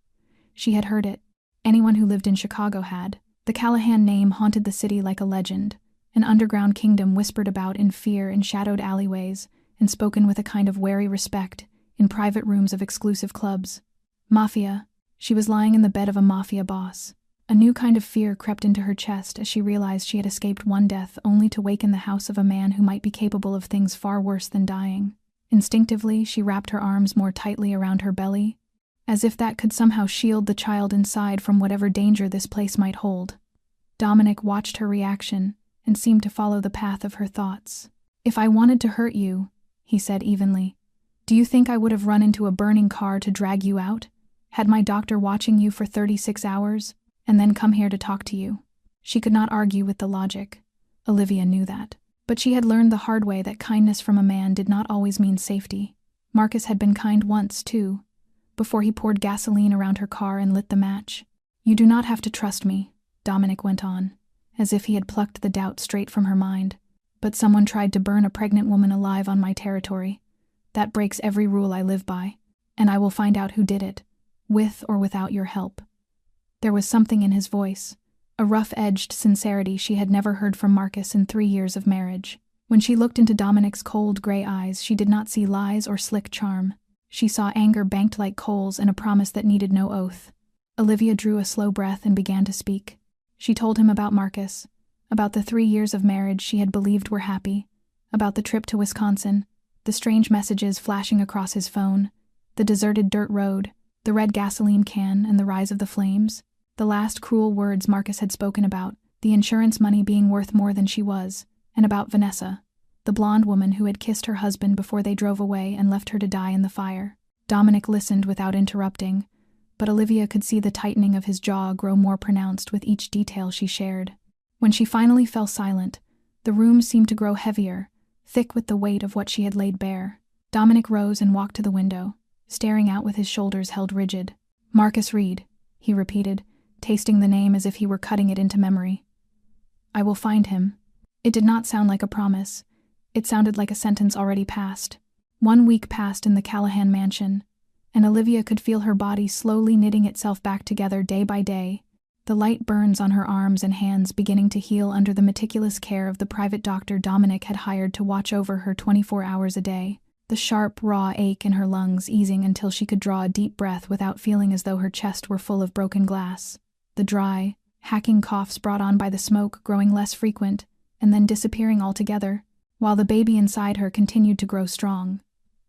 She had heard it. Anyone who lived in Chicago had. The Callahan name haunted the city like a legend, an underground kingdom whispered about in fear in shadowed alleyways and spoken with a kind of wary respect in private rooms of exclusive clubs. Mafia. She was lying in the bed of a mafia boss. A new kind of fear crept into her chest as she realized she had escaped one death only to wake in the house of a man who might be capable of things far worse than dying. Instinctively, she wrapped her arms more tightly around her belly, as if that could somehow shield the child inside from whatever danger this place might hold. Dominic watched her reaction and seemed to follow the path of her thoughts. "If I wanted to hurt you," he said evenly, "do you think I would have run into a burning car to drag you out? Had my doctor watching you for 36 hours, and then come here to talk to you?" She could not argue with the logic. Olivia knew that. But she had learned the hard way that kindness from a man did not always mean safety. Marcus had been kind once, too, before he poured gasoline around her car and lit the match. "You do not have to trust me," Dominic went on, as if he had plucked the doubt straight from her mind. "But someone tried to burn a pregnant woman alive on my territory. That breaks every rule I live by, and I will find out who did it, with or without your help." There was something in his voice, a rough-edged sincerity she had never heard from Marcus in 3 years of marriage. When she looked into Dominic's cold gray eyes, she did not see lies or slick charm. She saw anger banked like coals and a promise that needed no oath. Olivia drew a slow breath and began to speak. She told him about Marcus, about the 3 years of marriage she had believed were happy, about the trip to Wisconsin, the strange messages flashing across his phone, the deserted dirt road, the red gasoline can, and the rise of the flames. The last cruel words Marcus had spoken about, the insurance money being worth more than she was, and about Vanessa, the blonde woman who had kissed her husband before they drove away and left her to die in the fire. Dominic listened without interrupting, but Olivia could see the tightening of his jaw grow more pronounced with each detail she shared. When she finally fell silent, the room seemed to grow heavier, thick with the weight of what she had laid bare. Dominic rose and walked to the window, staring out with his shoulders held rigid. "Marcus Reed," he repeated, tasting the name as if he were cutting it into memory. "I will find him." It did not sound like a promise. It sounded like a sentence already passed. 1 week passed in the Callahan mansion, and Olivia could feel her body slowly knitting itself back together day by day, the light burns on her arms and hands beginning to heal under the meticulous care of the private doctor Dominic had hired to watch over her 24 hours a day, the sharp, raw ache in her lungs easing until she could draw a deep breath without feeling as though her chest were full of broken glass, the dry, hacking coughs brought on by the smoke growing less frequent and then disappearing altogether, while the baby inside her continued to grow strong,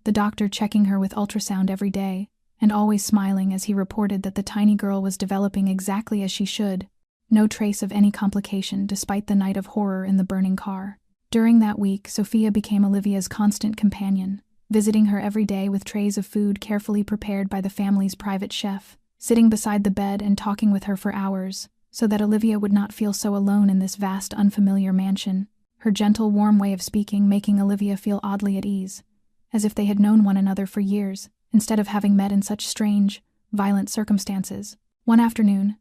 the doctor checking her with ultrasound every day, and always smiling as he reported that the tiny girl was developing exactly as she should, no trace of any complication despite the night of horror in the burning car. During that week, Sophia became Olivia's constant companion, visiting her every day with trays of food carefully prepared by the family's private chef, sitting beside the bed and talking with her for hours, so that Olivia would not feel so alone in this vast, unfamiliar mansion, her gentle, warm way of speaking making Olivia feel oddly at ease, as if they had known one another for years, instead of having met in such strange, violent circumstances. One afternoon,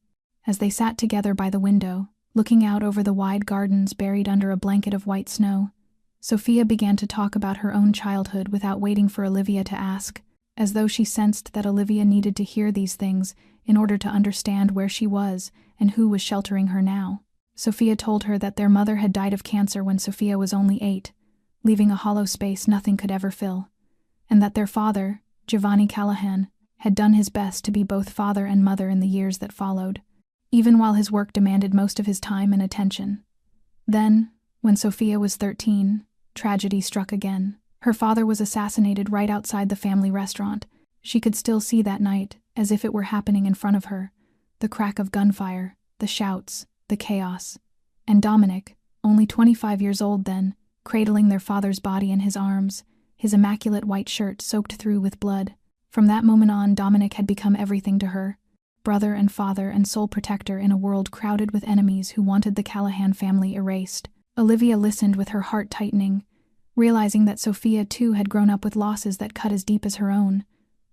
as they sat together by the window, looking out over the wide gardens buried under a blanket of white snow, Sophia began to talk about her own childhood without waiting for Olivia to ask, as though she sensed that Olivia needed to hear these things in order to understand where she was and who was sheltering her now. Sophia told her that their mother had died of cancer when Sophia was only 8, leaving a hollow space nothing could ever fill, and that their father, Giovanni Callahan, had done his best to be both father and mother in the years that followed, even while his work demanded most of his time and attention. Then, when Sophia was 13, tragedy struck again. Her father was assassinated right outside the family restaurant. She could still see that night, as if it were happening in front of her, the crack of gunfire, the shouts, the chaos. And Dominic, only 25 years old then, cradling their father's body in his arms, his immaculate white shirt soaked through with blood. From that moment on, Dominic had become everything to her, brother and father and sole protector in a world crowded with enemies who wanted the Callahan family erased. Olivia listened with her heart tightening, realizing that Sophia too had grown up with losses that cut as deep as her own.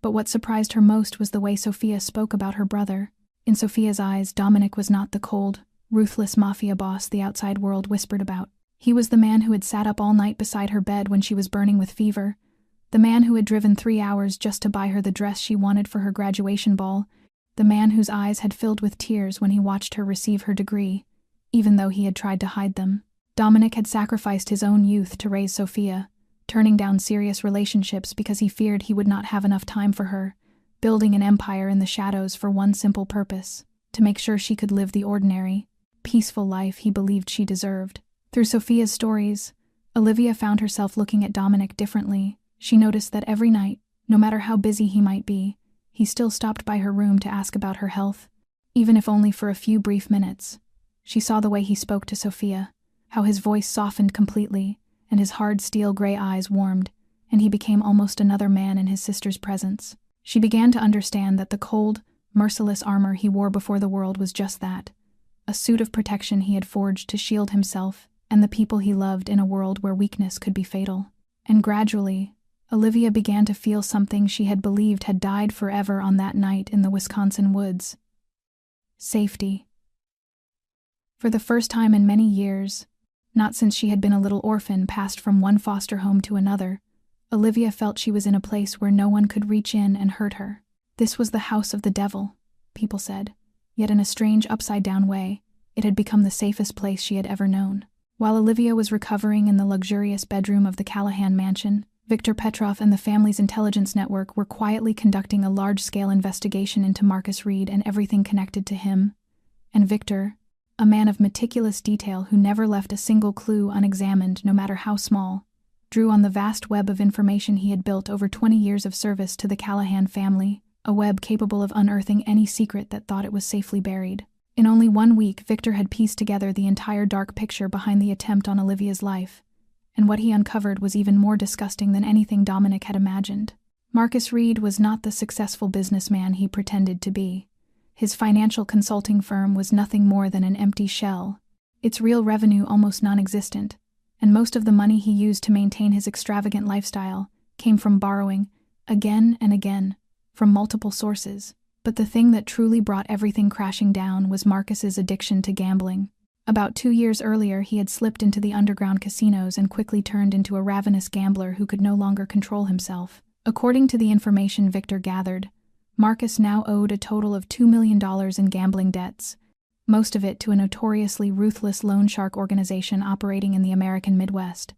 But what surprised her most was the way Sophia spoke about her brother. In Sophia's eyes, Dominic was not the cold, ruthless mafia boss the outside world whispered about. He was the man who had sat up all night beside her bed when she was burning with fever, the man who had driven 3 hours just to buy her the dress she wanted for her graduation ball, the man whose eyes had filled with tears when he watched her receive her degree, even though he had tried to hide them. Dominic had sacrificed his own youth to raise Sophia, turning down serious relationships because he feared he would not have enough time for her, building an empire in the shadows for one simple purpose, to make sure she could live the ordinary, peaceful life he believed she deserved. Through Sophia's stories, Olivia found herself looking at Dominic differently. She noticed that every night, no matter how busy he might be, he still stopped by her room to ask about her health, even if only for a few brief minutes. She saw the way he spoke to Sophia, how his voice softened completely, and his hard steel gray eyes warmed, and he became almost another man in his sister's presence. She began to understand that the cold, merciless armor he wore before the world was just that, a suit of protection he had forged to shield himself and the people he loved in a world where weakness could be fatal. And gradually, Olivia began to feel something she had believed had died forever on that night in the Wisconsin woods. Safety. For the first time in many years, not since she had been a little orphan passed from one foster home to another, Olivia felt she was in a place where no one could reach in and hurt her. This was the house of the devil, people said, yet in a strange upside-down way, it had become the safest place she had ever known. While Olivia was recovering in the luxurious bedroom of the Callahan mansion, Victor Petrov and the family's intelligence network were quietly conducting a large-scale investigation into Marcus Reed and everything connected to him. And Victor, a man of meticulous detail who never left a single clue unexamined no matter how small, drew on the vast web of information he had built over 20 years of service to the Callahan family, a web capable of unearthing any secret that thought it was safely buried. In only 1 week, Victor had pieced together the entire dark picture behind the attempt on Olivia's life, and what he uncovered was even more disgusting than anything Dominic had imagined. Marcus Reed was not the successful businessman he pretended to be. His financial consulting firm was nothing more than an empty shell, its real revenue almost non-existent, and most of the money he used to maintain his extravagant lifestyle came from borrowing, again and again, from multiple sources. But the thing that truly brought everything crashing down was Marcus's addiction to gambling. About 2 years earlier, he had slipped into the underground casinos and quickly turned into a ravenous gambler who could no longer control himself. According to the information Victor gathered, Marcus now owed a total of $2 million in gambling debts, most of it to a notoriously ruthless loan shark organization operating in the American Midwest.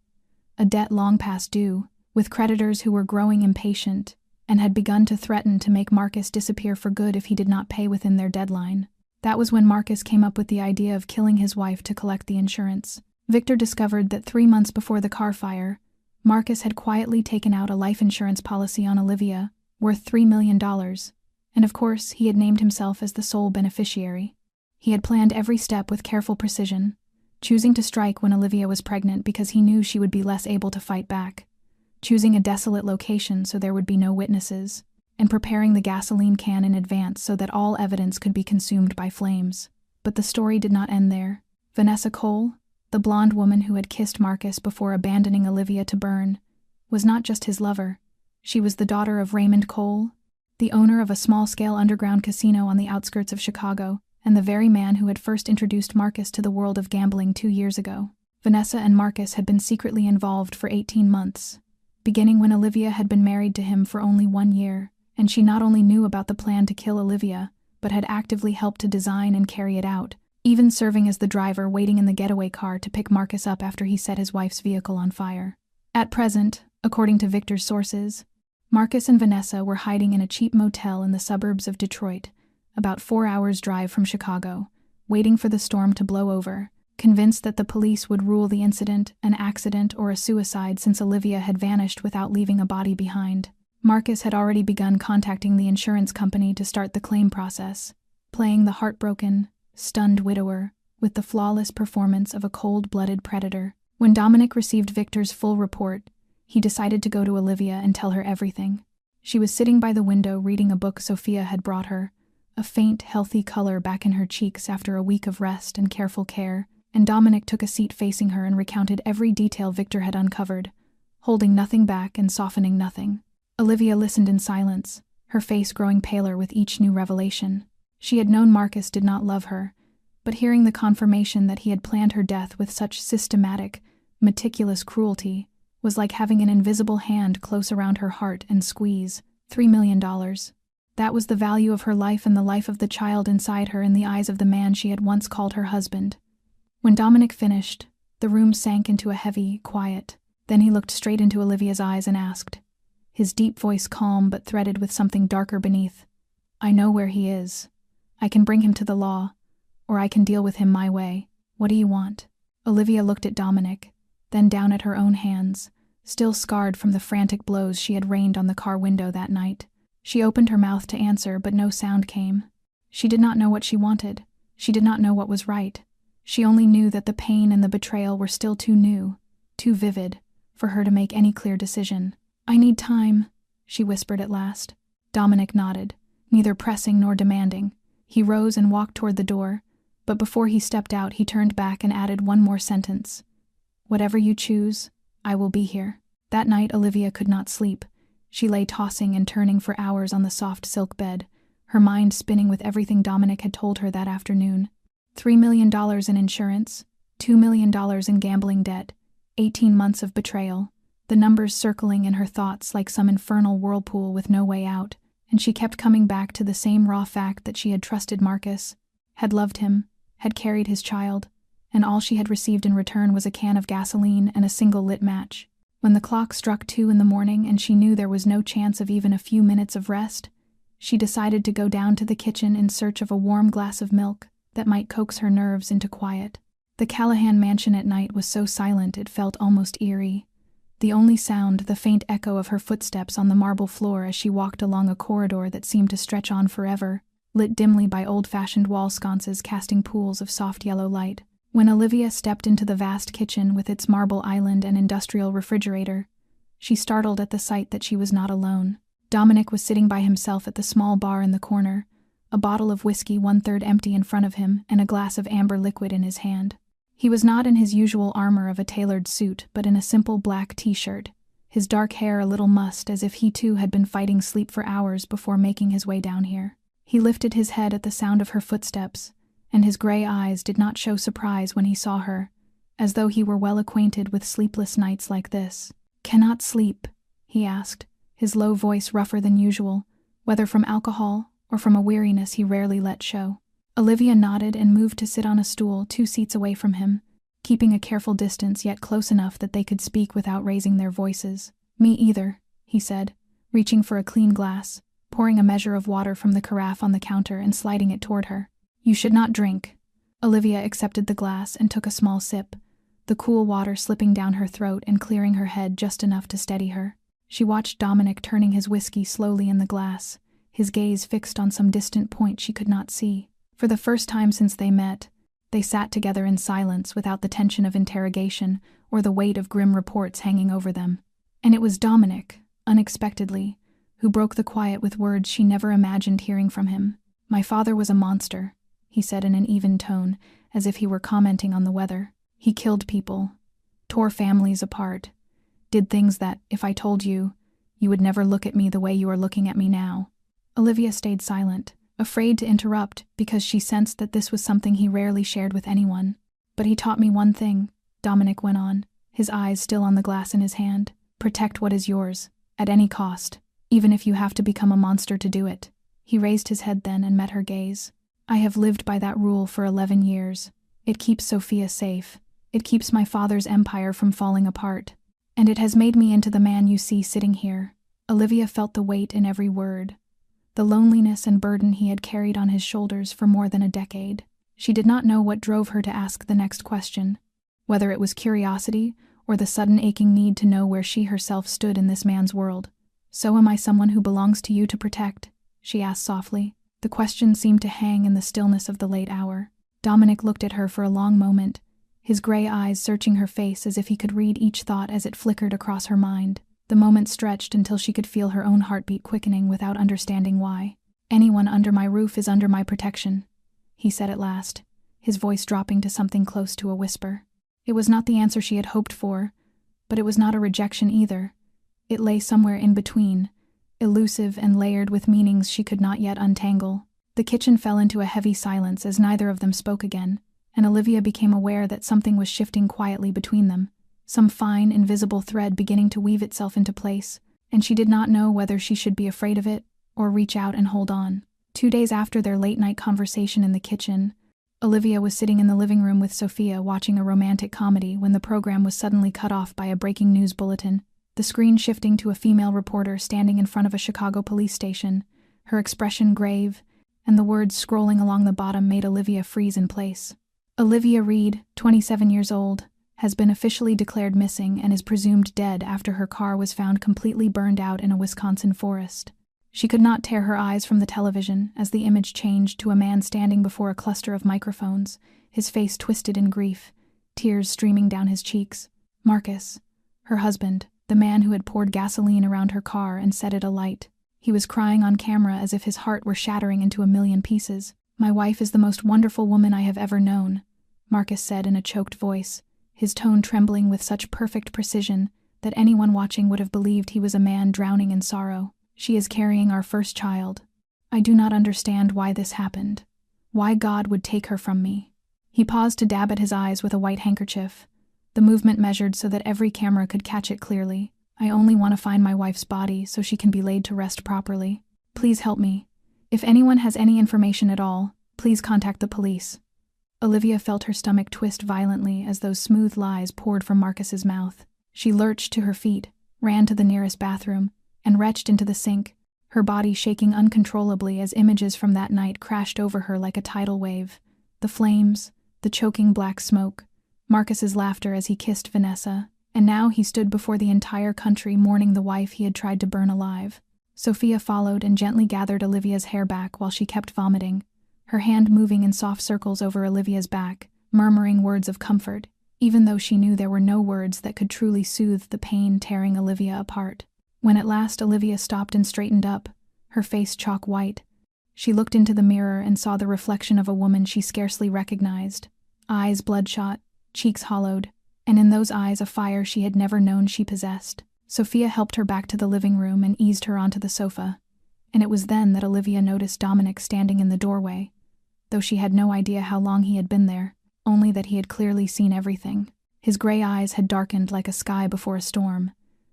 A debt long past due, with creditors who were growing impatient and had begun to threaten to make Marcus disappear for good if he did not pay within their deadline. That was when Marcus came up with the idea of killing his wife to collect the insurance. Victor discovered that 3 months before the car fire, Marcus had quietly taken out a life insurance policy on Olivia, worth $3 million, and of course he had named himself as the sole beneficiary. He had planned every step with careful precision, choosing to strike when Olivia was pregnant because he knew she would be less able to fight back, choosing a desolate location so there would be no witnesses, and preparing the gasoline can in advance so that all evidence could be consumed by flames. But the story did not end there. Vanessa Cole, the blonde woman who had kissed Marcus before abandoning Olivia to burn, was not just his lover. She was the daughter of Raymond Cole, the owner of a small-scale underground casino on the outskirts of Chicago, and the very man who had first introduced Marcus to the world of gambling 2 years ago. Vanessa and Marcus had been secretly involved for 18 months, beginning when Olivia had been married to him for only 1 year, and she not only knew about the plan to kill Olivia, but had actively helped to design and carry it out, even serving as the driver waiting in the getaway car to pick Marcus up after he set his wife's vehicle on fire. At present, according to Victor's sources, Marcus and Vanessa were hiding in a cheap motel in the suburbs of Detroit, about 4 hours' drive from Chicago, waiting for the storm to blow over, convinced that the police would rule the incident an accident or a suicide since Olivia had vanished without leaving a body behind. Marcus had already begun contacting the insurance company to start the claim process, playing the heartbroken, stunned widower with the flawless performance of a cold-blooded predator. When Dominic received Victor's full report, he decided to go to Olivia and tell her everything. She was sitting by the window reading a book Sophia had brought her, a faint, healthy color back in her cheeks after a week of rest and careful care, and Dominic took a seat facing her and recounted every detail Victor had uncovered, holding nothing back and softening nothing. Olivia listened in silence, her face growing paler with each new revelation. She had known Marcus did not love her, but hearing the confirmation that he had planned her death with such systematic, meticulous cruelty was like having an invisible hand close around her heart and squeeze. $3 million. That was the value of her life and the life of the child inside her in the eyes of the man she had once called her husband. When Dominic finished, the room sank into a heavy quiet. Then he looked straight into Olivia's eyes and asked, his deep voice calm but threaded with something darker beneath, "I know where he is. I can bring him to the law, or I can deal with him my way. What do you want?" Olivia looked at Dominic, then down at her own hands, still scarred from the frantic blows she had rained on the car window that night. She opened her mouth to answer, but no sound came. She did not know what she wanted. She did not know what was right. She only knew that the pain and the betrayal were still too new, too vivid, for her to make any clear decision. "I need time," she whispered at last. Dominic nodded, neither pressing nor demanding. He rose and walked toward the door, but before he stepped out he turned back and added one more sentence. "Whatever you choose, I will be here." That night Olivia could not sleep. She lay tossing and turning for hours on the soft silk bed, her mind spinning with everything Dominic had told her that afternoon. $3 million in insurance, $2 million in gambling debt, 18 months of betrayal, the numbers circling in her thoughts like some infernal whirlpool with no way out, and she kept coming back to the same raw fact that she had trusted Marcus, had loved him, had carried his child, and all she had received in return was a can of gasoline and a single lit match. When the clock struck 2 in the morning and she knew there was no chance of even a few minutes of rest, she decided to go down to the kitchen in search of a warm glass of milk that might coax her nerves into quiet. The Callahan mansion at night was so silent it felt almost eerie. The only sound, the faint echo of her footsteps on the marble floor as she walked along a corridor that seemed to stretch on forever, lit dimly by old-fashioned wall sconces casting pools of soft yellow light. When Olivia stepped into the vast kitchen with its marble island and industrial refrigerator, she startled at the sight that she was not alone. Dominic was sitting by himself at the small bar in the corner, a bottle of whiskey 1/3 empty in front of him and a glass of amber liquid in his hand. He was not in his usual armor of a tailored suit, but in a simple black t-shirt, his dark hair a little mussed as if he too had been fighting sleep for hours before making his way down here. He lifted his head at the sound of her footsteps, and his gray eyes did not show surprise when he saw her, as though he were well acquainted with sleepless nights like this. "Cannot sleep?" he asked, his low voice rougher than usual, whether from alcohol or from a weariness he rarely let show. Olivia nodded and moved to sit on a stool 2 seats away from him, keeping a careful distance yet close enough that they could speak without raising their voices. "Me either," he said, reaching for a clean glass, pouring a measure of water from the carafe on the counter and sliding it toward her. "You should not drink." Olivia accepted the glass and took a small sip, the cool water slipping down her throat and clearing her head just enough to steady her. She watched Dominic turning his whiskey slowly in the glass, his gaze fixed on some distant point she could not see. For the first time since they met, they sat together in silence without the tension of interrogation or the weight of grim reports hanging over them. And it was Dominic, unexpectedly, who broke the quiet with words she never imagined hearing from him. "My father was a monster," he said in an even tone, as if he were commenting on the weather. "He killed people, tore families apart, did things that, if I told you, you would never look at me the way you are looking at me now." Olivia stayed silent, afraid to interrupt because she sensed that this was something he rarely shared with anyone. "But he taught me one thing," Dominic went on, his eyes still on the glass in his hand. "Protect what is yours, at any cost, even if you have to become a monster to do it." He raised his head then and met her gaze. "I have lived by that rule for 11 years. It keeps Sophia safe. It keeps my father's empire from falling apart. And it has made me into the man you see sitting here." Olivia felt the weight in every word, the loneliness and burden he had carried on his shoulders for more than a decade. She did not know what drove her to ask the next question, whether it was curiosity or the sudden aching need to know where she herself stood in this man's world. "So am I someone who belongs to you to protect?" she asked softly. The question seemed to hang in the stillness of the late hour. Dominic looked at her for a long moment, his gray eyes searching her face as if he could read each thought as it flickered across her mind. The moment stretched until she could feel her own heartbeat quickening without understanding why. "Anyone under my roof is under my protection," he said at last, his voice dropping to something close to a whisper. It was not the answer she had hoped for, but it was not a rejection either. It lay somewhere in between, elusive and layered with meanings she could not yet untangle. The kitchen fell into a heavy silence as neither of them spoke again, and Olivia became aware that something was shifting quietly between them, some fine, invisible thread beginning to weave itself into place, and she did not know whether she should be afraid of it or reach out and hold on. 2 days after their late-night conversation in the kitchen, Olivia was sitting in the living room with Sophia watching a romantic comedy when the program was suddenly cut off by a breaking news bulletin, the screen shifting to a female reporter standing in front of a Chicago police station, her expression grave, and the words scrolling along the bottom made Olivia freeze in place. "Olivia Reed, 27 years old, has been officially declared missing and is presumed dead after her car was found completely burned out in a Wisconsin forest." She could not tear her eyes from the television as the image changed to a man standing before a cluster of microphones, his face twisted in grief, tears streaming down his cheeks. Marcus, her husband, the man who had poured gasoline around her car and set it alight. He was crying on camera as if his heart were shattering into a million pieces. "My wife is the most wonderful woman I have ever known," Marcus said in a choked voice, his tone trembling with such perfect precision that anyone watching would have believed he was a man drowning in sorrow. "She is carrying our first child. I do not understand why this happened. Why God would take her from me." He paused to dab at his eyes with a white handkerchief, the movement measured so that every camera could catch it clearly. "I only want to find my wife's body so she can be laid to rest properly. Please help me. If anyone has any information at all, please contact the police." Olivia felt her stomach twist violently as those smooth lies poured from Marcus's mouth. She lurched to her feet, ran to the nearest bathroom, and retched into the sink, her body shaking uncontrollably as images from that night crashed over her like a tidal wave. The flames, the choking black smoke, Marcus's laughter as he kissed Vanessa, and now he stood before the entire country mourning the wife he had tried to burn alive. Sophia followed and gently gathered Olivia's hair back while she kept vomiting, her hand moving in soft circles over Olivia's back, murmuring words of comfort, even though she knew there were no words that could truly soothe the pain tearing Olivia apart. When at last Olivia stopped and straightened up, her face chalk white, she looked into the mirror and saw the reflection of a woman she scarcely recognized, eyes bloodshot, cheeks hollowed, and in those eyes a fire she had never known she possessed. Sophia helped her back to the living room and eased her onto the sofa, and it was then that Olivia noticed Dominic standing in the doorway, though she had no idea how long he had been there, only that he had clearly seen everything. His gray eyes had darkened like a sky before a storm,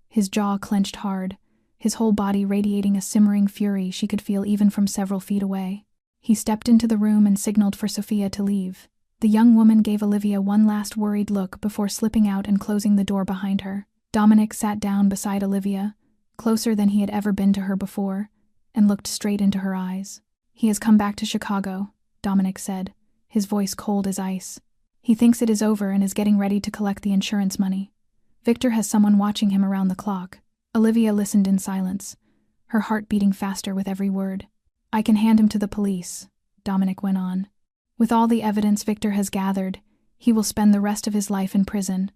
his jaw clenched hard, his whole body radiating a simmering fury she could feel even from several feet away. He stepped into the room and signaled for Sophia to leave. The young woman gave Olivia one last worried look before slipping out and closing the door behind her. Dominic sat down beside Olivia, closer than he had ever been to her before, and looked straight into her eyes. "He has come back to Chicago," Dominic said, his voice cold as ice. "He thinks it is over and is getting ready to collect the insurance money. Victor has someone watching him around the clock. Olivia listened in silence, her heart beating faster with every word. "I can hand him to the police," Dominic went on. "With all the evidence Victor has gathered, he will spend the rest of his life in prison.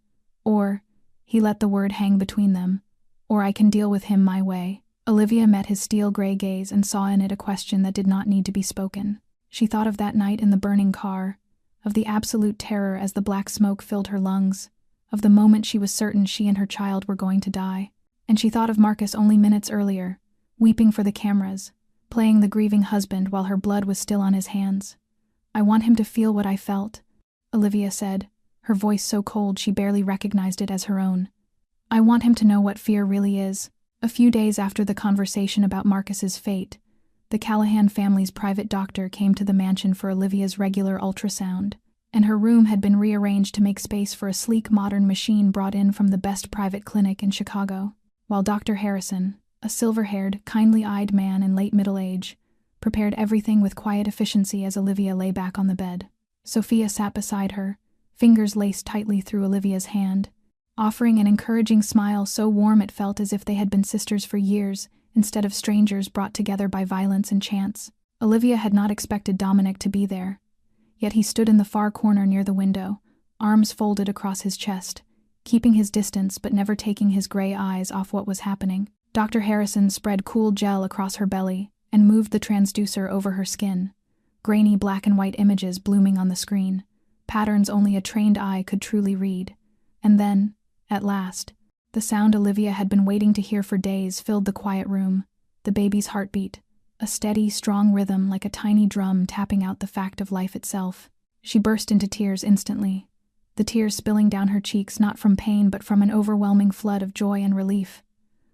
Or," he let the word hang between them, "or I can deal with him my way." Olivia met his steel-gray gaze and saw in it a question that did not need to be spoken. She thought of that night in the burning car, of the absolute terror as the black smoke filled her lungs, of the moment she was certain she and her child were going to die. And she thought of Marcus only minutes earlier, weeping for the cameras, playing the grieving husband while her blood was still on his hands. "I want him to feel what I felt," Olivia said, her voice so cold she barely recognized it as her own. "I want him to know what fear really is." A few days after the conversation about Marcus's fate, the Callahan family's private doctor came to the mansion for Olivia's regular ultrasound, and her room had been rearranged to make space for a sleek modern machine brought in from the best private clinic in Chicago, while Dr. Harrison, a silver-haired, kindly-eyed man in late middle age, prepared everything with quiet efficiency as Olivia lay back on the bed. Sophia sat beside her, fingers laced tightly through Olivia's hand, offering an encouraging smile so warm it felt as if they had been sisters for years, instead of strangers brought together by violence and chance. Olivia had not expected Dominic to be there, yet he stood in the far corner near the window, arms folded across his chest, keeping his distance but never taking his gray eyes off what was happening. Dr. Harrison spread cool gel across her belly and moved the transducer over her skin, grainy black and white images blooming on the screen, patterns only a trained eye could truly read. And then, at last, the sound Olivia had been waiting to hear for days filled the quiet room, the baby's heartbeat, a steady, strong rhythm like a tiny drum tapping out the fact of life itself. She burst into tears instantly, the tears spilling down her cheeks not from pain but from an overwhelming flood of joy and relief.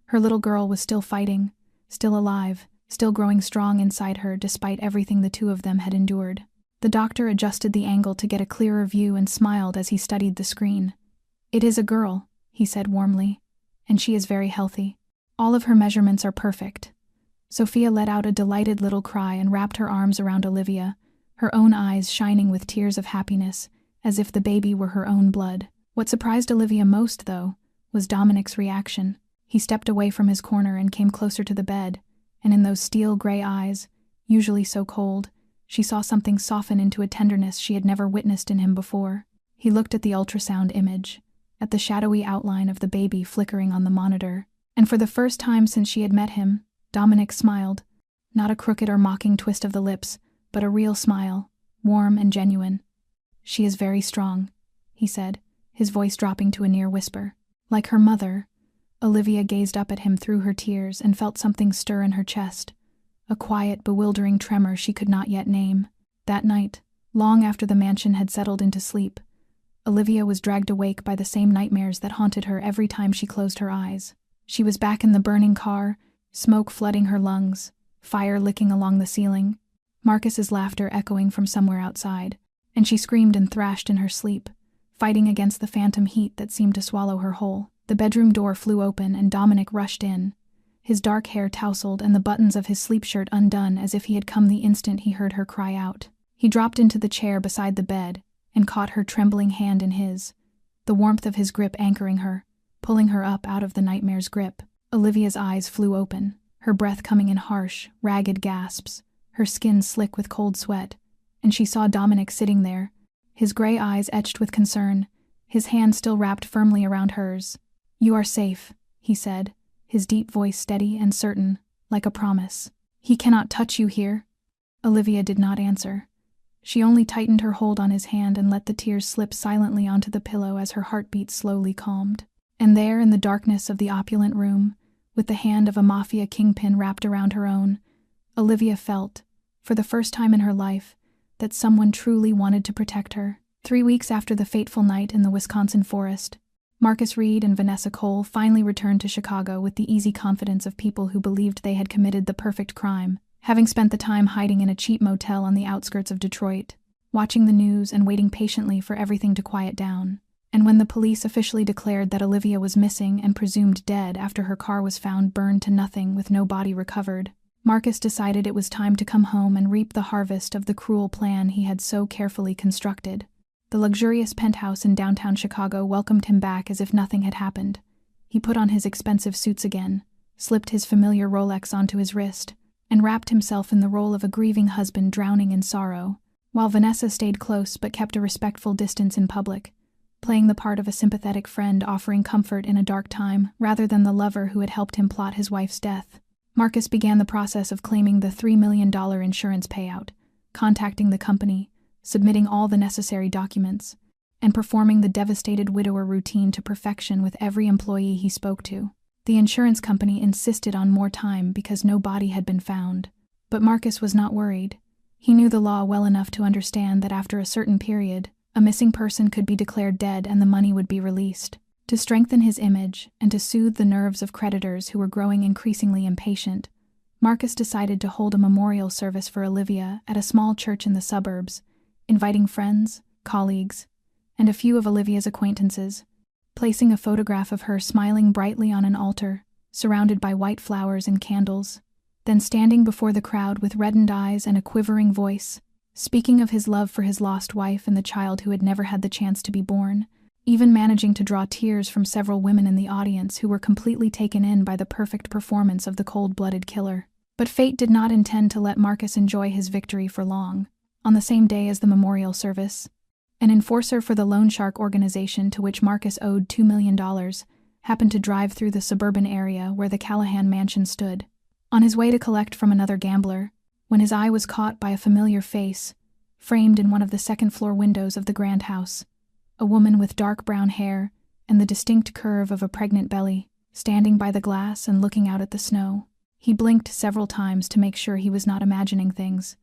Her little girl was still fighting, still alive, still growing strong inside her despite everything the two of them had endured. The doctor adjusted the angle to get a clearer view and smiled as he studied the screen. "It is a girl," he said warmly, "and she is very healthy. All of her measurements are perfect." Sophia let out a delighted little cry and wrapped her arms around Olivia, her own eyes shining with tears of happiness, as if the baby were her own blood. What surprised Olivia most, though, was Dominic's reaction. He stepped away from his corner and came closer to the bed, and in those steel-gray eyes, usually so cold, she saw something soften into a tenderness she had never witnessed in him before. He looked at the ultrasound image, at the shadowy outline of the baby flickering on the monitor, and for the first time since she had met him, Dominic smiled, not a crooked or mocking twist of the lips, but a real smile, warm and genuine. "She is very strong," he said, his voice dropping to a near whisper. Like her mother, Olivia gazed up at him through her tears and felt something stir in her chest, a quiet, bewildering tremor she could not yet name. That night, long after the mansion had settled into sleep, Olivia was dragged awake by the same nightmares that haunted her every time she closed her eyes. She was back in the burning car, smoke flooding her lungs, fire licking along the ceiling, Marcus's laughter echoing from somewhere outside, and she screamed and thrashed in her sleep, fighting against the phantom heat that seemed to swallow her whole. The bedroom door flew open and Dominic rushed in, his dark hair tousled and the buttons of his sleep shirt undone as if he had come the instant he heard her cry out. He dropped into the chair beside the bed and caught her trembling hand in his, the warmth of his grip anchoring her, pulling her up out of the nightmare's grip. Olivia's eyes flew open, her breath coming in harsh, ragged gasps, her skin slick with cold sweat, and she saw Dominic sitting there, his gray eyes etched with concern, his hand still wrapped firmly around hers. "You are safe," he said, his deep voice steady and certain, like a promise. "He cannot touch you here." Olivia did not answer. She only tightened her hold on his hand and let the tears slip silently onto the pillow as her heartbeat slowly calmed. And there, in the darkness of the opulent room, with the hand of a Mafia kingpin wrapped around her own, Olivia felt, for the first time in her life, that someone truly wanted to protect her. 3 weeks after the fateful night in the Wisconsin forest, Marcus Reed and Vanessa Cole finally returned to Chicago with the easy confidence of people who believed they had committed the perfect crime, having spent the time hiding in a cheap motel on the outskirts of Detroit, watching the news and waiting patiently for everything to quiet down. And when the police officially declared that Olivia was missing and presumed dead after her car was found burned to nothing with no body recovered, Marcus decided it was time to come home and reap the harvest of the cruel plan he had so carefully constructed. The luxurious penthouse in downtown Chicago welcomed him back as if nothing had happened, He put on his expensive suits again, slipped his familiar Rolex onto his wrist, and wrapped himself in the role of a grieving husband drowning in sorrow, while Vanessa stayed close but kept a respectful distance in public, playing the part of a sympathetic friend offering comfort in a dark time rather than the lover who had helped him plot his wife's death. Marcus began the process of claiming the $3 million insurance payout, contacting the company, submitting all the necessary documents, and performing the devastated widower routine to perfection with every employee he spoke to. The insurance company insisted on more time because no body had been found, but Marcus was not worried. He knew the law well enough to understand that after a certain period, a missing person could be declared dead and the money would be released. To strengthen his image and to soothe the nerves of creditors who were growing increasingly impatient, Marcus decided to hold a memorial service for Olivia at a small church in the suburbs, inviting friends, colleagues, and a few of Olivia's acquaintances, placing a photograph of her smiling brightly on an altar, surrounded by white flowers and candles, then standing before the crowd with reddened eyes and a quivering voice, speaking of his love for his lost wife and the child who had never had the chance to be born, even managing to draw tears from several women in the audience who were completely taken in by the perfect performance of the cold-blooded killer. But fate did not intend to let Marcus enjoy his victory for long. On the same day as the memorial service, an enforcer for the loan shark organization to which Marcus owed $2 million happened to drive through the suburban area where the Callahan mansion stood. On his way to collect from another gambler, when his eye was caught by a familiar face, framed in one of the second-floor windows of the grand house, a woman with dark brown hair and the distinct curve of a pregnant belly, standing by the glass and looking out at the snow. He blinked several times to make sure he was not imagining things,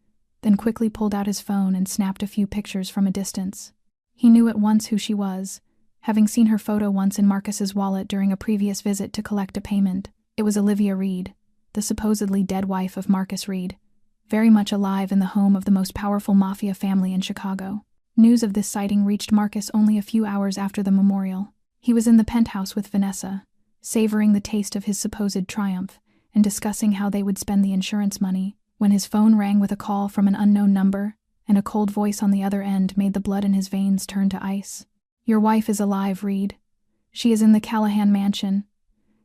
then quickly pulled out his phone and snapped a few pictures from a distance. He knew at once who she was, having seen her photo once in Marcus's wallet during a previous visit to collect a payment. It was Olivia Reed, the supposedly dead wife of Marcus Reed, very much alive in the home of the most powerful Mafia family in Chicago. News of this sighting reached Marcus only a few hours after the memorial. He was in the penthouse with Vanessa, savoring the taste of his supposed triumph and discussing how they would spend the insurance money, when his phone rang with a call from an unknown number, and a cold voice on the other end made the blood in his veins turn to ice. "Your wife is alive, Reed. She is in the Callahan mansion.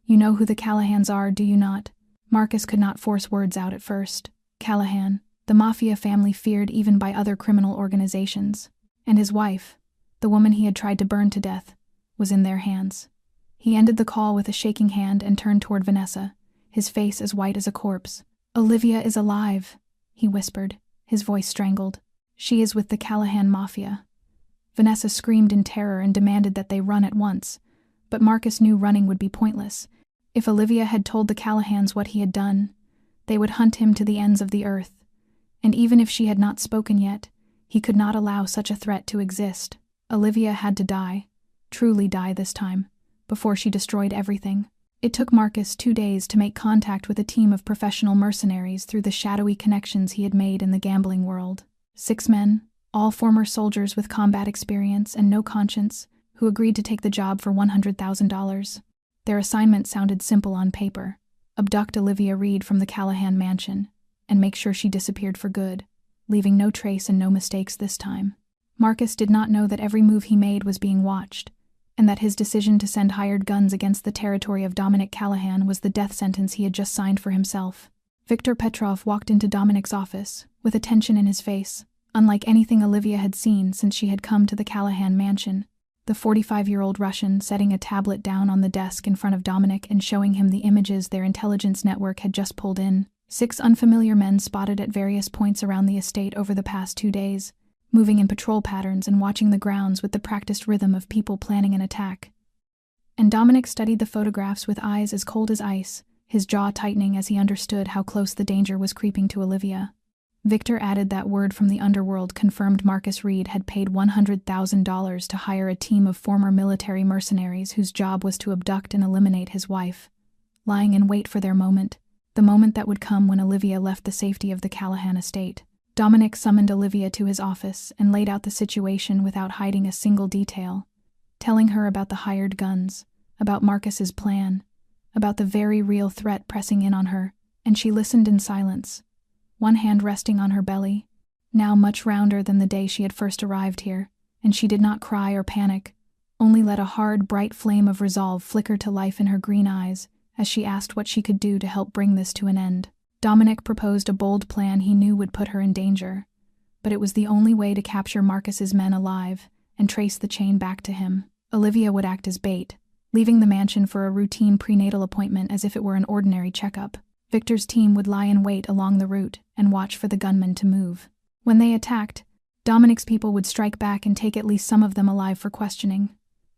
You know who the Callahans are, do you not?" Marcus could not force words out at first. Callahan, the Mafia family feared even by other criminal organizations, and his wife, the woman he had tried to burn to death, was in their hands. He ended the call with a shaking hand and turned toward Vanessa, his face as white as a corpse. "Olivia is alive," he whispered, his voice strangled. "She is with the Callahan Mafia." Vanessa screamed in terror and demanded that they run at once, but Marcus knew running would be pointless. If Olivia had told the Callahans what he had done, they would hunt him to the ends of the earth, and even if she had not spoken yet, he could not allow such a threat to exist. Olivia had to die, truly die this time, before she destroyed everything. It took Marcus 2 days to make contact with a team of professional mercenaries through the shadowy connections he had made in the gambling world. 6 men, all former soldiers with combat experience and no conscience, who agreed to take the job for $100,000. Their assignment sounded simple on paper: abduct Olivia Reed from the Callahan mansion, and make sure she disappeared for good, leaving no trace and no mistakes this time. Marcus did not know that every move he made was being watched, and that his decision to send hired guns against the territory of Dominic Callahan was the death sentence he had just signed for himself. Viktor Petrov walked into Dominic's office, with a tension in his face, unlike anything Olivia had seen since she had come to the Callahan mansion. The 45-year-old Russian setting a tablet down on the desk in front of Dominic and showing him the images their intelligence network had just pulled in. 6 unfamiliar men spotted at various points around the estate over the past 2 days, moving in patrol patterns and watching the grounds with the practiced rhythm of people planning an attack. And Dominic studied the photographs with eyes as cold as ice, his jaw tightening as he understood how close the danger was creeping to Olivia. Victor added that word from the underworld confirmed Marcus Reed had paid $100,000 to hire a team of former military mercenaries whose job was to abduct and eliminate his wife, lying in wait for their moment, the moment that would come when Olivia left the safety of the Callahan estate. Dominic summoned Olivia to his office and laid out the situation without hiding a single detail, telling her about the hired guns, about Marcus's plan, about the very real threat pressing in on her, and she listened in silence, one hand resting on her belly, now much rounder than the day she had first arrived here, and she did not cry or panic, only let a hard, bright flame of resolve flicker to life in her green eyes as she asked what she could do to help bring this to an end. Dominic proposed a bold plan he knew would put her in danger, but it was the only way to capture Marcus's men alive and trace the chain back to him. Olivia would act as bait, leaving the mansion for a routine prenatal appointment as if it were an ordinary checkup. Victor's team would lie in wait along the route and watch for the gunmen to move. When they attacked, Dominic's people would strike back and take at least some of them alive for questioning.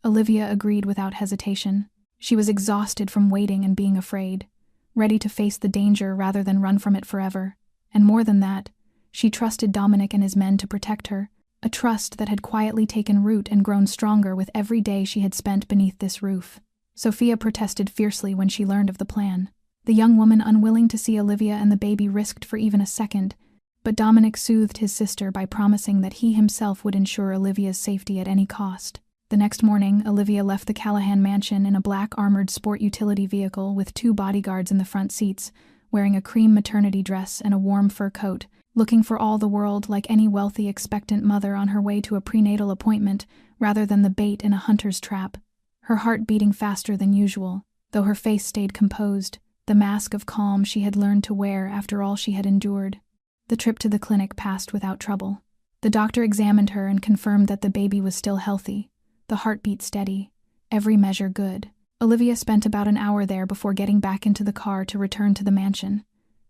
Olivia agreed without hesitation. She was exhausted from waiting and being afraid, ready to face the danger rather than run from it forever. And more than that, she trusted Dominic and his men to protect her, a trust that had quietly taken root and grown stronger with every day she had spent beneath this roof. Sophia protested fiercely when she learned of the plan, the young woman unwilling to see Olivia and the baby risked for even a second, but Dominic soothed his sister by promising that he himself would ensure Olivia's safety at any cost. The next morning, Olivia left the Callahan mansion in a black armored sport utility vehicle with 2 bodyguards in the front seats, wearing a cream maternity dress and a warm fur coat, looking for all the world like any wealthy expectant mother on her way to a prenatal appointment rather than the bait in a hunter's trap. Her heart beating faster than usual, though her face stayed composed, the mask of calm she had learned to wear after all she had endured. The trip to the clinic passed without trouble. The doctor examined her and confirmed that the baby was still healthy, the heartbeat steady, every measure good. Olivia spent about an hour there before getting back into the car to return to the mansion,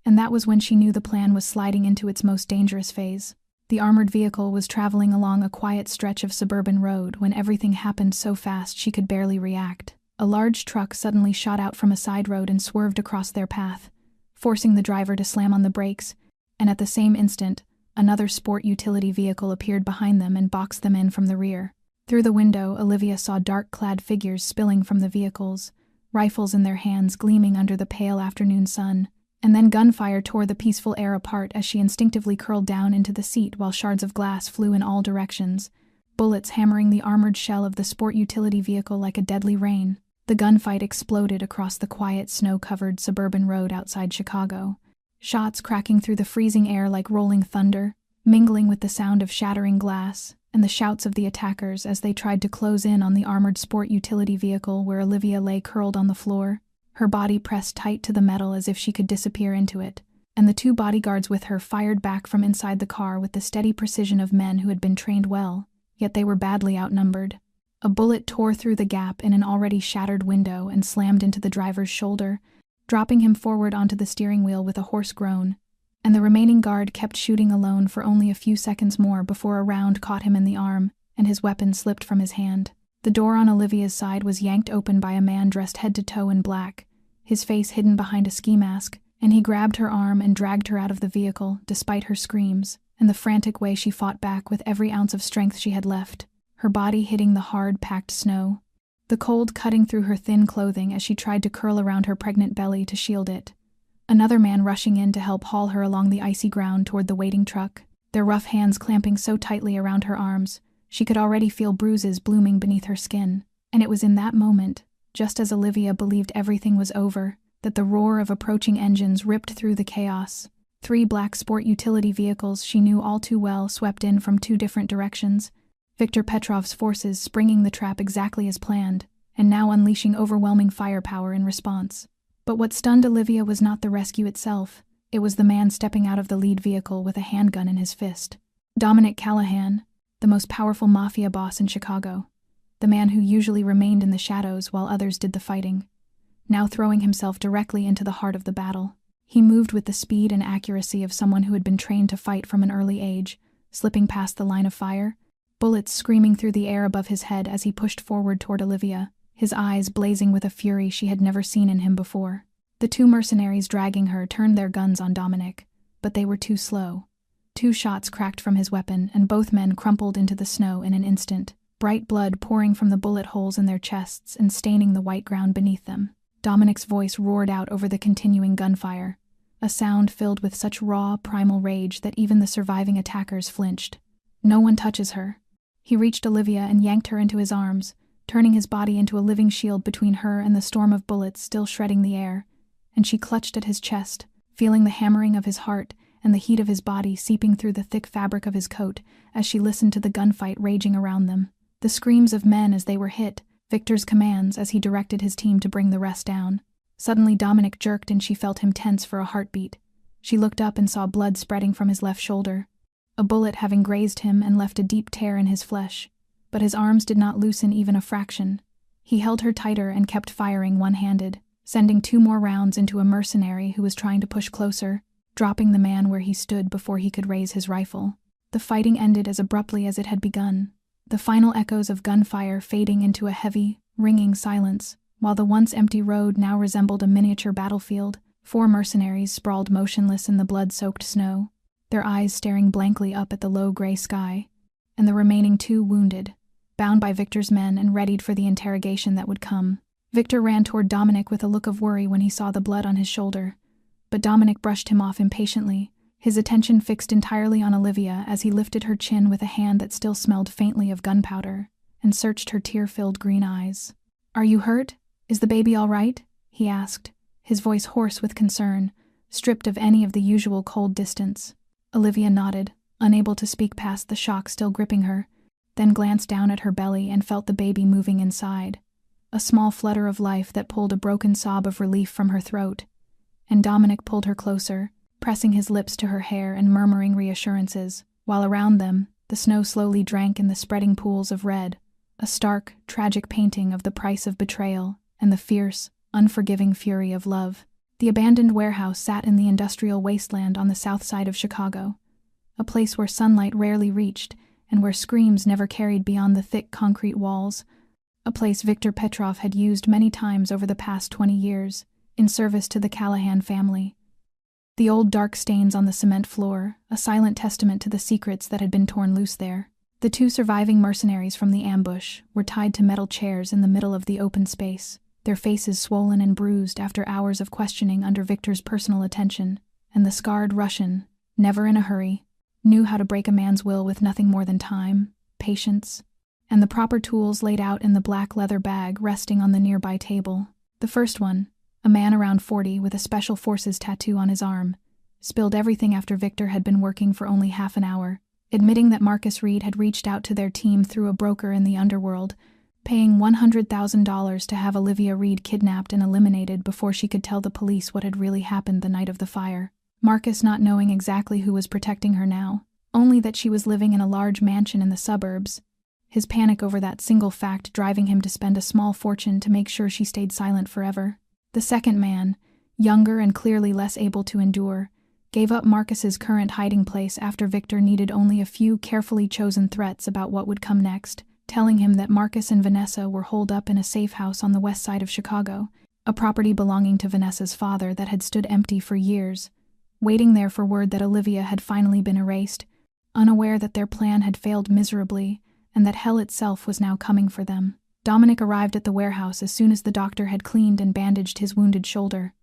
and that was when she knew the plan was sliding into its most dangerous phase. The armored vehicle was traveling along a quiet stretch of suburban road when everything happened so fast she could barely react. A large truck suddenly shot out from a side road and swerved across their path, forcing the driver to slam on the brakes, and at the same instant, another sport utility vehicle appeared behind them and boxed them in from the rear. Through the window, Olivia saw dark-clad figures spilling from the vehicles, rifles in their hands gleaming under the pale afternoon sun, and then gunfire tore the peaceful air apart as she instinctively curled down into the seat while shards of glass flew in all directions, bullets hammering the armored shell of the sport utility vehicle like a deadly rain. The gunfight exploded across the quiet, snow-covered suburban road outside Chicago, shots cracking through the freezing air like rolling thunder, mingling with the sound of shattering glass, and the shouts of the attackers as they tried to close in on the armored sport utility vehicle where Olivia lay curled on the floor, her body pressed tight to the metal as if she could disappear into it, and the 2 bodyguards with her fired back from inside the car with the steady precision of men who had been trained well, yet they were badly outnumbered. A bullet tore through the gap in an already shattered window and slammed into the driver's shoulder, dropping him forward onto the steering wheel with a hoarse groan, and the remaining guard kept shooting alone for only a few seconds more before a round caught him in the arm, and his weapon slipped from his hand. The door on Olivia's side was yanked open by a man dressed head to toe in black, his face hidden behind a ski mask, and he grabbed her arm and dragged her out of the vehicle, despite her screams, and the frantic way she fought back with every ounce of strength she had left, her body hitting the hard, packed snow, the cold cutting through her thin clothing as she tried to curl around her pregnant belly to shield it. Another man rushing in to help haul her along the icy ground toward the waiting truck, their rough hands clamping so tightly around her arms, she could already feel bruises blooming beneath her skin. And it was in that moment, just as Olivia believed everything was over, that the roar of approaching engines ripped through the chaos. 3 black sport utility vehicles she knew all too well swept in from 2 different directions, Viktor Petrov's forces springing the trap exactly as planned, and now unleashing overwhelming firepower in response. But what stunned Olivia was not the rescue itself, it was the man stepping out of the lead vehicle with a handgun in his fist. Dominic Callahan, the most powerful Mafia boss in Chicago, the man who usually remained in the shadows while others did the fighting, now throwing himself directly into the heart of the battle. He moved with the speed and accuracy of someone who had been trained to fight from an early age, slipping past the line of fire, bullets screaming through the air above his head as he pushed forward toward Olivia, his eyes blazing with a fury she had never seen in him before. The 2 mercenaries dragging her turned their guns on Dominic, but they were too slow. 2 shots cracked from his weapon, and both men crumpled into the snow in an instant, bright blood pouring from the bullet holes in their chests and staining the white ground beneath them. Dominic's voice roared out over the continuing gunfire, a sound filled with such raw, primal rage that even the surviving attackers flinched. No one touches her. He reached Olivia and yanked her into his arms, turning his body into a living shield between her and the storm of bullets still shredding the air, and she clutched at his chest, feeling the hammering of his heart and the heat of his body seeping through the thick fabric of his coat as she listened to the gunfight raging around them. The screams of men as they were hit, Victor's commands as he directed his team to bring the rest down. Suddenly Dominic jerked and she felt him tense for a heartbeat. She looked up and saw blood spreading from his left shoulder, a bullet having grazed him and left a deep tear in his flesh. But his arms did not loosen even a fraction. He held her tighter and kept firing one-handed, sending 2 more rounds into a mercenary who was trying to push closer, dropping the man where he stood before he could raise his rifle. The fighting ended as abruptly as it had begun, the final echoes of gunfire fading into a heavy, ringing silence, while the once empty road now resembled a miniature battlefield. 4 mercenaries sprawled motionless in the blood-soaked snow, their eyes staring blankly up at the low gray sky, and the remaining 2 wounded, bound by Victor's men and readied for the interrogation that would come. Victor ran toward Dominic with a look of worry when he saw the blood on his shoulder, but Dominic brushed him off impatiently, his attention fixed entirely on Olivia as he lifted her chin with a hand that still smelled faintly of gunpowder, and searched her tear-filled green eyes. "Are you hurt? Is the baby all right?" he asked, his voice hoarse with concern, stripped of any of the usual cold distance. Olivia nodded, unable to speak past the shock still gripping her, then glanced down at her belly and felt the baby moving inside, a small flutter of life that pulled a broken sob of relief from her throat. And Dominic pulled her closer, pressing his lips to her hair and murmuring reassurances, while around them, the snow slowly drank in the spreading pools of red, a stark, tragic painting of the price of betrayal and the fierce, unforgiving fury of love. The abandoned warehouse sat in the industrial wasteland on the south side of Chicago, a place where sunlight rarely reached and where screams never carried beyond the thick concrete walls, a place Victor Petrov had used many times over the past 20 years, in service to the Callahan family. The old dark stains on the cement floor, a silent testament to the secrets that had been torn loose there. The 2 surviving mercenaries from the ambush were tied to metal chairs in the middle of the open space, their faces swollen and bruised after hours of questioning under Victor's personal attention, and the scarred Russian, never in a hurry, knew how to break a man's will with nothing more than time, patience, and the proper tools laid out in the black leather bag resting on the nearby table. The first one, a man around 40 with a Special Forces tattoo on his arm, spilled everything after Victor had been working for only half an hour, admitting that Marcus Reed had reached out to their team through a broker in the underworld, paying $100,000 to have Olivia Reed kidnapped and eliminated before she could tell the police what had really happened the night of the fire. Marcus not knowing exactly who was protecting her now, only that she was living in a large mansion in the suburbs, his panic over that single fact driving him to spend a small fortune to make sure she stayed silent forever. The second man, younger and clearly less able to endure, gave up Marcus's current hiding place after Victor needed only a few carefully chosen threats about what would come next, telling him that Marcus and Vanessa were holed up in a safe house on the west side of Chicago, a property belonging to Vanessa's father that had stood empty for years, waiting there for word that Olivia had finally been erased, unaware that their plan had failed miserably and that hell itself was now coming for them. Dominic arrived at the warehouse as soon as the doctor had cleaned and bandaged his wounded shoulder,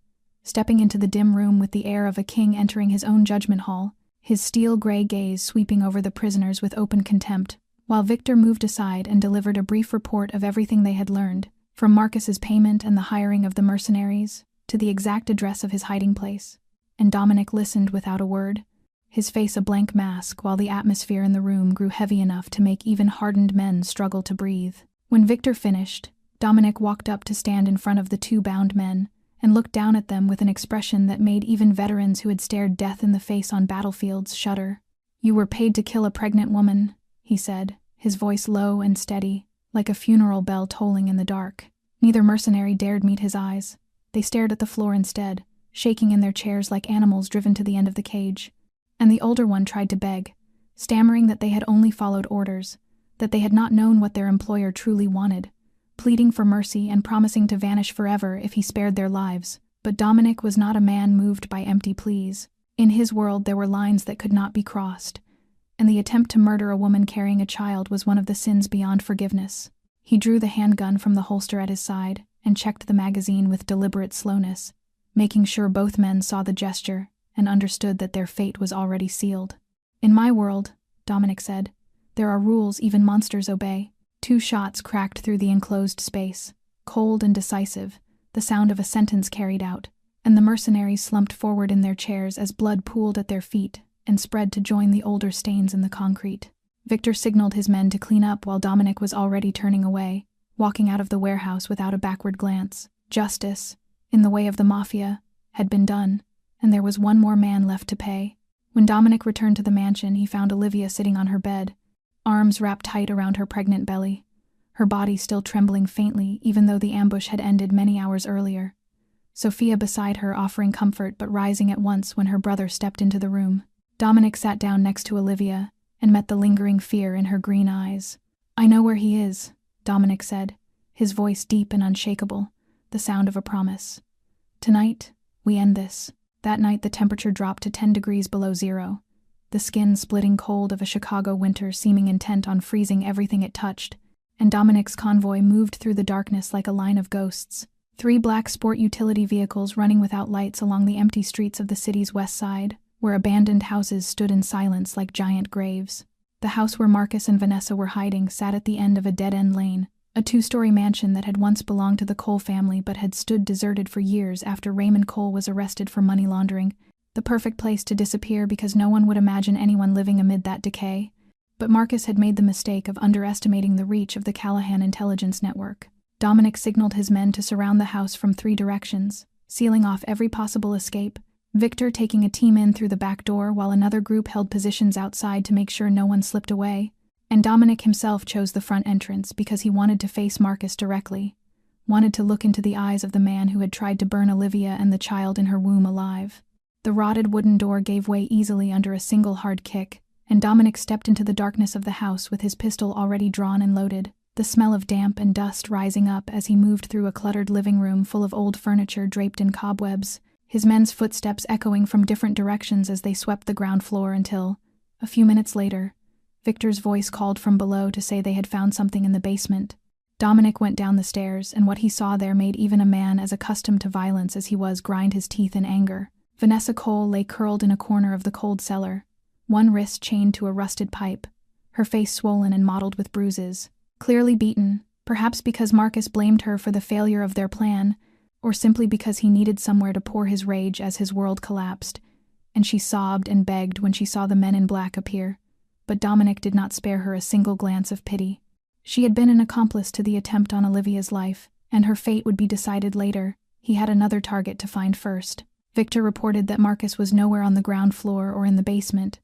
stepping into the dim room with the air of a king entering his own judgment hall, his steel-gray gaze sweeping over the prisoners with open contempt, while Victor moved aside and delivered a brief report of everything they had learned, from Marcus's payment and the hiring of the mercenaries, to the exact address of his hiding place. And Dominic listened without a word, his face a blank mask while the atmosphere in the room grew heavy enough to make even hardened men struggle to breathe. When Victor finished, Dominic walked up to stand in front of the 2 bound men and looked down at them with an expression that made even veterans who had stared death in the face on battlefields shudder. "You were paid to kill a pregnant woman," he said, his voice low and steady, like a funeral bell tolling in the dark. Neither mercenary dared meet his eyes. They stared at the floor instead, shaking in their chairs like animals driven to the end of the cage. And the older one tried to beg, stammering that they had only followed orders, that they had not known what their employer truly wanted, pleading for mercy and promising to vanish forever if he spared their lives. But Dominic was not a man moved by empty pleas. In his world there were lines that could not be crossed, and the attempt to murder a woman carrying a child was one of the sins beyond forgiveness. He drew the handgun from the holster at his side and checked the magazine with deliberate slowness, making sure both men saw the gesture and understood that their fate was already sealed. "In my world," Dominic said, "there are rules even monsters obey." 2 shots cracked through the enclosed space, cold and decisive, the sound of a sentence carried out, and the mercenaries slumped forward in their chairs as blood pooled at their feet and spread to join the older stains in the concrete. Victor signaled his men to clean up while Dominic was already turning away, walking out of the warehouse without a backward glance. Justice, in the way of the Mafia, had been done, and there was one more man left to pay. When Dominic returned to the mansion, he found Olivia sitting on her bed, arms wrapped tight around her pregnant belly, her body still trembling faintly even though the ambush had ended many hours earlier. Sophia beside her offering comfort but rising at once when her brother stepped into the room. Dominic sat down next to Olivia and met the lingering fear in her green eyes. "I know where he is," Dominic said, his voice deep and unshakable, the sound of a promise. "Tonight, we end this." That night the temperature dropped to 10 degrees below zero, the skin-splitting cold of a Chicago winter seeming intent on freezing everything it touched, and Dominic's convoy moved through the darkness like a line of ghosts. 3 black sport utility vehicles running without lights along the empty streets of the city's west side, where abandoned houses stood in silence like giant graves. The house where Marcus and Vanessa were hiding sat at the end of a dead-end lane, a 2-story mansion that had once belonged to the Cole family but had stood deserted for years after Raymond Cole was arrested for money laundering. The perfect place to disappear because no one would imagine anyone living amid that decay. But Marcus had made the mistake of underestimating the reach of the Callahan intelligence network. Dominic signaled his men to surround the house from 3 directions, sealing off every possible escape, Victor taking a team in through the back door while another group held positions outside to make sure no one slipped away. And Dominic himself chose the front entrance because he wanted to face Marcus directly, wanted to look into the eyes of the man who had tried to burn Olivia and the child in her womb alive. The rotted wooden door gave way easily under a single hard kick, and Dominic stepped into the darkness of the house with his pistol already drawn and loaded, the smell of damp and dust rising up as he moved through a cluttered living room full of old furniture draped in cobwebs, his men's footsteps echoing from different directions as they swept the ground floor until, a few minutes later, Victor's voice called from below to say they had found something in the basement. Dominic went down the stairs, and what he saw there made even a man as accustomed to violence as he was grind his teeth in anger. Vanessa Cole lay curled in a corner of the cold cellar, one wrist chained to a rusted pipe, her face swollen and mottled with bruises. Clearly beaten, perhaps because Marcus blamed her for the failure of their plan, or simply because he needed somewhere to pour his rage as his world collapsed, and she sobbed and begged when she saw the men in black appear. But Dominic did not spare her a single glance of pity. She had been an accomplice to the attempt on Olivia's life, and her fate would be decided later. He had another target to find first. Victor reported that Marcus was nowhere on the ground floor or in the basement,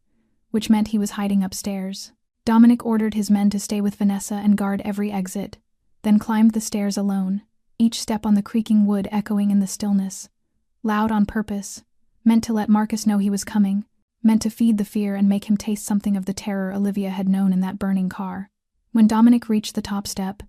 which meant he was hiding upstairs. Dominic ordered his men to stay with Vanessa and guard every exit, then climbed the stairs alone, each step on the creaking wood echoing in the stillness. Loud on purpose, meant to let Marcus know he was coming, meant to feed the fear and make him taste something of the terror Olivia had known in that burning car. When Dominic reached the top step,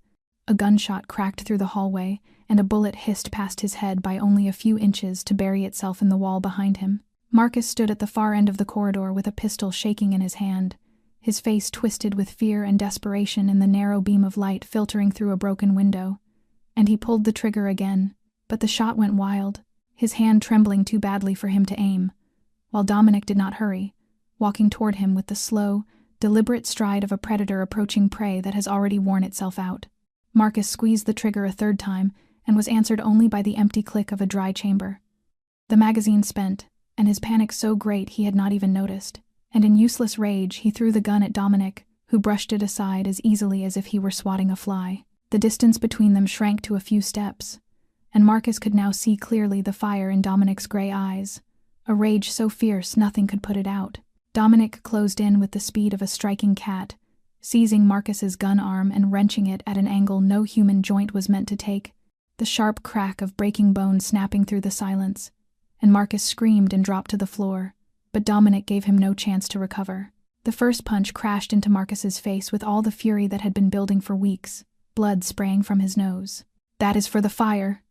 a gunshot cracked through the hallway, and a bullet hissed past his head by only a few inches to bury itself in the wall behind him. Marcus stood at the far end of the corridor with a pistol shaking in his hand, his face twisted with fear and desperation in the narrow beam of light filtering through a broken window. And he pulled the trigger again, but the shot went wild, his hand trembling too badly for him to aim, while Dominic did not hurry, walking toward him with the slow, deliberate stride of a predator approaching prey that has already worn itself out. Marcus squeezed the trigger a 3rd time and was answered only by the empty click of a dry chamber. The magazine spent, and his panic so great he had not even noticed, and in useless rage he threw the gun at Dominic, who brushed it aside as easily as if he were swatting a fly. The distance between them shrank to a few steps, and Marcus could now see clearly the fire in Dominic's gray eyes, a rage so fierce nothing could put it out. Dominic closed in with the speed of a striking cat, seizing Marcus's gun arm and wrenching it at an angle no human joint was meant to take, the sharp crack of breaking bone snapping through the silence, and Marcus screamed and dropped to the floor, but Dominic gave him no chance to recover. The first punch crashed into Marcus's face with all the fury that had been building for weeks, blood spraying from his nose. "That is for the fire,"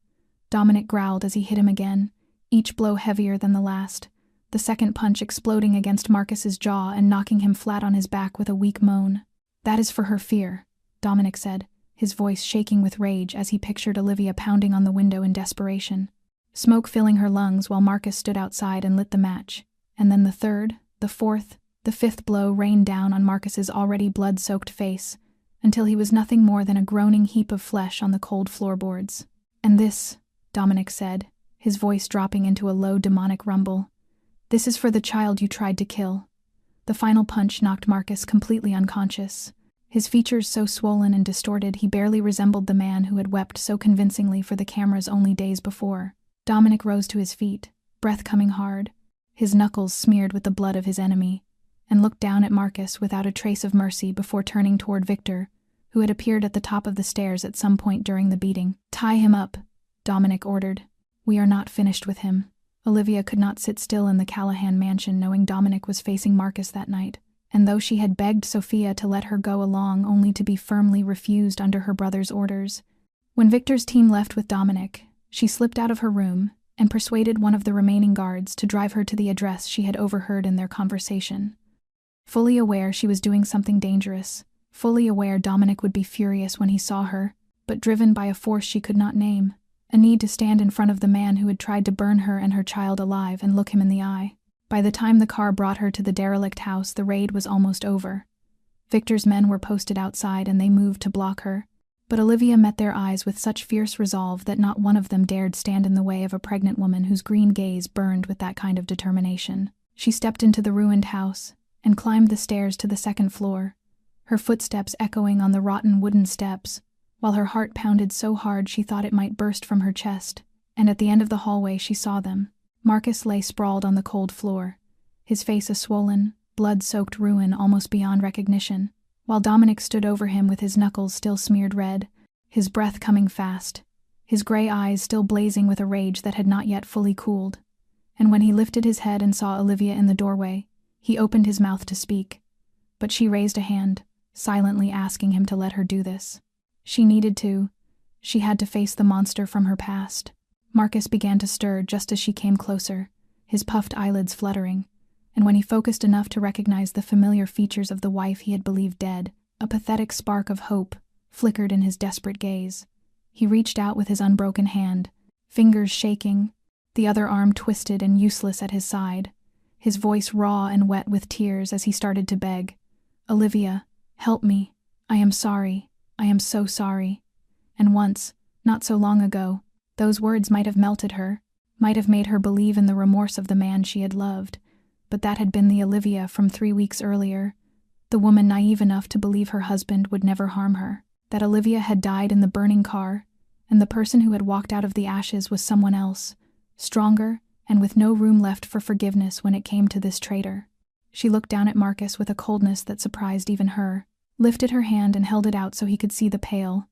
Dominic growled as he hit him again, each blow heavier than the last, the second punch exploding against Marcus's jaw and knocking him flat on his back with a weak moan. "That is for her fear," Dominic said, his voice shaking with rage as he pictured Olivia pounding on the window in desperation, smoke filling her lungs while Marcus stood outside and lit the match. And then the 3rd, the 4th, the 5th blow rained down on Marcus's already blood-soaked face, until he was nothing more than a groaning heap of flesh on the cold floorboards. "And this," Dominic said, his voice dropping into a low demonic rumble, "this is for the child you tried to kill. The final punch knocked Marcus completely unconscious. His features so swollen and distorted he barely resembled the man who had wept so convincingly for the cameras only days before. Dominic rose to his feet, breath coming hard, his knuckles smeared with the blood of his enemy, and looked down at Marcus without a trace of mercy before turning toward Victor, who had appeared at the top of the stairs at some point during the beating. "Tie him up," Dominic ordered. "We are not finished with him." Olivia could not sit still in the Callahan mansion knowing Dominic was facing Marcus that night, and though she had begged Sophia to let her go along only to be firmly refused under her brother's orders. When Victor's team left with Dominic, she slipped out of her room and persuaded one of the remaining guards to drive her to the address she had overheard in their conversation. Fully aware she was doing something dangerous, fully aware Dominic would be furious when he saw her, but driven by a force she could not name, a need to stand in front of the man who had tried to burn her and her child alive and look him in the eye. By the time the car brought her to the derelict house, the raid was almost over. Victor's men were posted outside and they moved to block her, but Olivia met their eyes with such fierce resolve that not one of them dared stand in the way of a pregnant woman whose green gaze burned with that kind of determination. She stepped into the ruined house and climbed the stairs to the second floor, her footsteps echoing on the rotten wooden steps, while her heart pounded so hard she thought it might burst from her chest, and at the end of the hallway she saw them. Marcus lay sprawled on the cold floor, his face a swollen, blood-soaked ruin almost beyond recognition, while Dominic stood over him with his knuckles still smeared red, his breath coming fast, his gray eyes still blazing with a rage that had not yet fully cooled. And when he lifted his head and saw Olivia in the doorway, he opened his mouth to speak, but she raised a hand, silently asking him to let her do this. She needed to. She had to face the monster from her past. Marcus began to stir just as she came closer, his puffed eyelids fluttering, and when he focused enough to recognize the familiar features of the wife he had believed dead, a pathetic spark of hope flickered in his desperate gaze. He reached out with his unbroken hand, fingers shaking, the other arm twisted and useless at his side, his voice raw and wet with tears as he started to beg, "Olivia, help me. I am sorry. I am so sorry." And once, not so long ago, those words might have melted her, might have made her believe in the remorse of the man she had loved, but that had been the Olivia from 3 weeks earlier, the woman naive enough to believe her husband would never harm her, that Olivia had died in the burning car, and the person who had walked out of the ashes was someone else, stronger and with no room left for forgiveness when it came to this traitor. She looked down at Marcus with a coldness that surprised even her, lifted her hand and held it out so he could see the pale,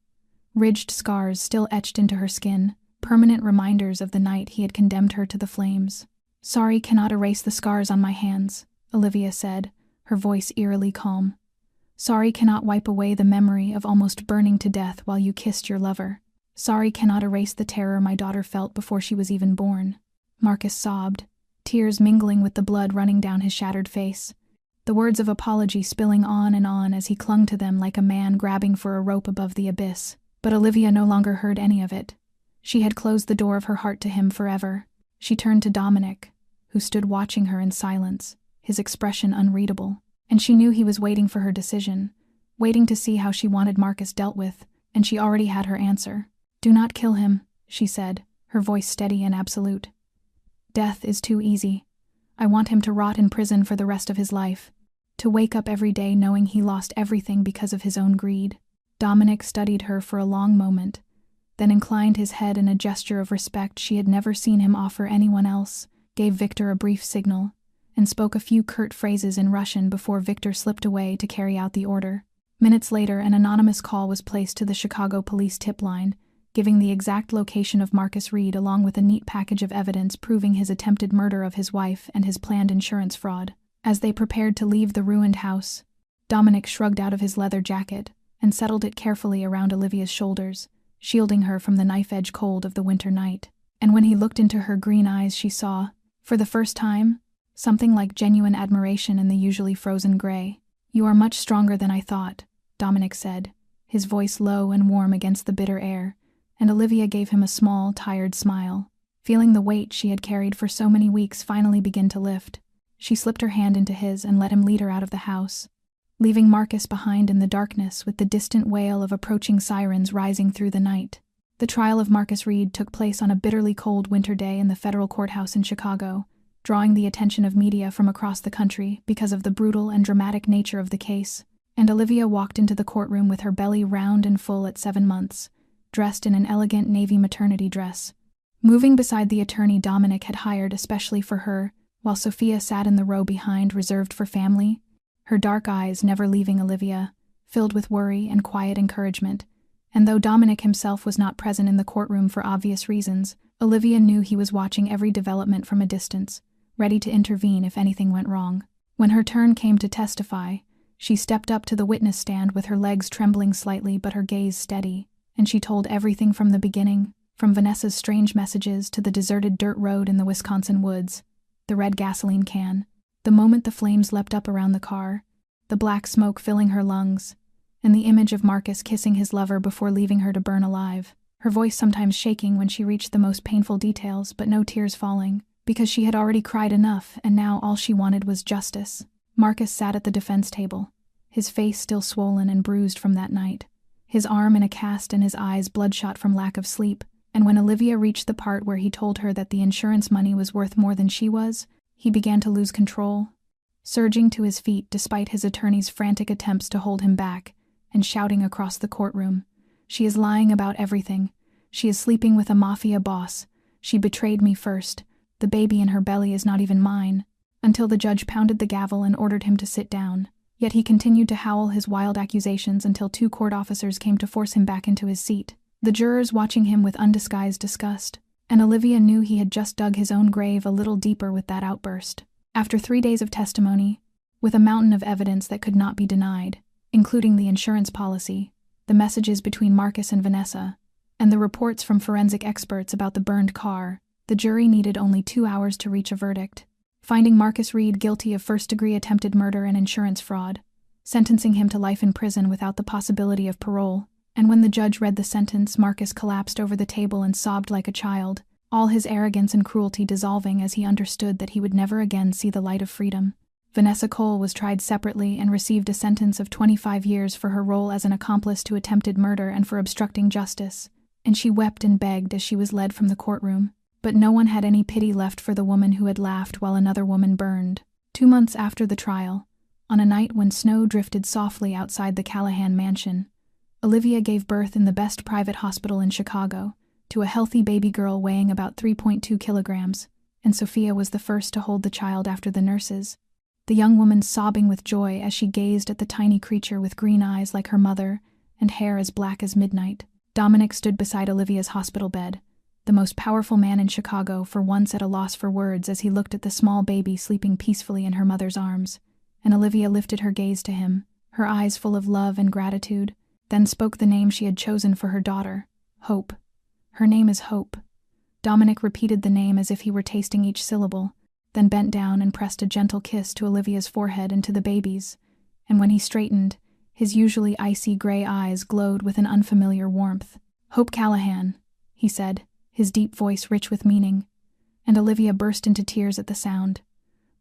ridged scars still etched into her skin, permanent reminders of the night he had condemned her to the flames. "Sorry cannot erase the scars on my hands," Olivia said, her voice eerily calm. "Sorry cannot wipe away the memory of almost burning to death while you kissed your lover. Sorry cannot erase the terror my daughter felt before she was even born." Marcus sobbed, tears mingling with the blood running down his shattered face, the words of apology spilling on as he clung to them like a man grabbing for a rope above the abyss. But Olivia no longer heard any of it. She had closed the door of her heart to him forever. She turned to Dominic, who stood watching her in silence, his expression unreadable, and she knew he was waiting for her decision, waiting to see how she wanted Marcus dealt with, and she already had her answer. "Do not kill him," she said, her voice steady and absolute. "Death is too easy. I want him to rot in prison for the rest of his life, to wake up every day knowing he lost everything because of his own greed." Dominic studied her for a long moment, then inclined his head in a gesture of respect she had never seen him offer anyone else, gave Victor a brief signal, and spoke a few curt phrases in Russian before Victor slipped away to carry out the order. Minutes later, an anonymous call was placed to the Chicago police tip line, giving the exact location of Marcus Reed along with a neat package of evidence proving his attempted murder of his wife and his planned insurance fraud. As they prepared to leave the ruined house, Dominic shrugged out of his leather jacket and settled it carefully around Olivia's shoulders, shielding her from the knife-edge cold of the winter night. And when he looked into her green eyes, she saw, for the first time, something like genuine admiration in the usually frozen gray. "You are much stronger than I thought," Dominic said, his voice low and warm against the bitter air, and Olivia gave him a small, tired smile, feeling the weight she had carried for so many weeks finally begin to lift. She slipped her hand into his and let him lead her out of the house, leaving Marcus behind in the darkness with the distant wail of approaching sirens rising through the night. The trial of Marcus Reed took place on a bitterly cold winter day in the federal courthouse in Chicago, drawing the attention of media from across the country because of the brutal and dramatic nature of the case. And Olivia walked into the courtroom with her belly round and full at 7 months, dressed in an elegant navy maternity dress. Moving beside the attorney Dominic had hired especially for her, while Sophia sat in the row behind reserved for family, her dark eyes never leaving Olivia, filled with worry and quiet encouragement. And though Dominic himself was not present in the courtroom for obvious reasons, Olivia knew he was watching every development from a distance, ready to intervene if anything went wrong. When her turn came to testify, she stepped up to the witness stand with her legs trembling slightly but her gaze steady, and she told everything from the beginning, from Vanessa's strange messages to the deserted dirt road in the Wisconsin woods, the red gasoline can, the moment the flames leapt up around the car, the black smoke filling her lungs, and the image of Marcus kissing his lover before leaving her to burn alive, her voice sometimes shaking when she reached the most painful details but no tears falling, because she had already cried enough and now all she wanted was justice. Marcus sat at the defense table, his face still swollen and bruised from that night, his arm in a cast and his eyes bloodshot from lack of sleep, and when Olivia reached the part where he told her that the insurance money was worth more than she was, he began to lose control, surging to his feet despite his attorney's frantic attempts to hold him back, and shouting across the courtroom, "She is lying about everything. She is sleeping with a Mafia boss. She betrayed me first. The baby in her belly is not even mine," until the judge pounded the gavel and ordered him to sit down. Yet he continued to howl his wild accusations until 2 court officers came to force him back into his seat, the jurors watching him with undisguised disgust, and Olivia knew he had just dug his own grave a little deeper with that outburst. After 3 days of testimony, with a mountain of evidence that could not be denied, including the insurance policy, the messages between Marcus and Vanessa, and the reports from forensic experts about the burned car, the jury needed only 2 hours to reach a verdict, finding Marcus Reed guilty of first-degree attempted murder and insurance fraud, sentencing him to life in prison without the possibility of parole. And when the judge read the sentence, Marcus collapsed over the table and sobbed like a child, all his arrogance and cruelty dissolving as he understood that he would never again see the light of freedom. Vanessa Cole was tried separately and received a sentence of 25 years for her role as an accomplice to attempted murder and for obstructing justice, and she wept and begged as she was led from the courtroom. But no one had any pity left for the woman who had laughed while another woman burned. 2 months after the trial, on a night when snow drifted softly outside the Callahan mansion, Olivia gave birth in the best private hospital in Chicago, to a healthy baby girl weighing about 3.2 kilograms, and Sophia was the first to hold the child after the nurses, the young woman sobbing with joy as she gazed at the tiny creature with green eyes like her mother and hair as black as midnight. Dominic stood beside Olivia's hospital bed, the most powerful man in Chicago, for once at a loss for words as he looked at the small baby sleeping peacefully in her mother's arms, and Olivia lifted her gaze to him, her eyes full of love and gratitude, then spoke the name she had chosen for her daughter, Hope. "Her name is Hope." Dominic repeated the name as if he were tasting each syllable, then bent down and pressed a gentle kiss to Olivia's forehead and to the baby's, and when he straightened, his usually icy gray eyes glowed with an unfamiliar warmth. "Hope Callahan," he said, his deep voice rich with meaning, and Olivia burst into tears at the sound.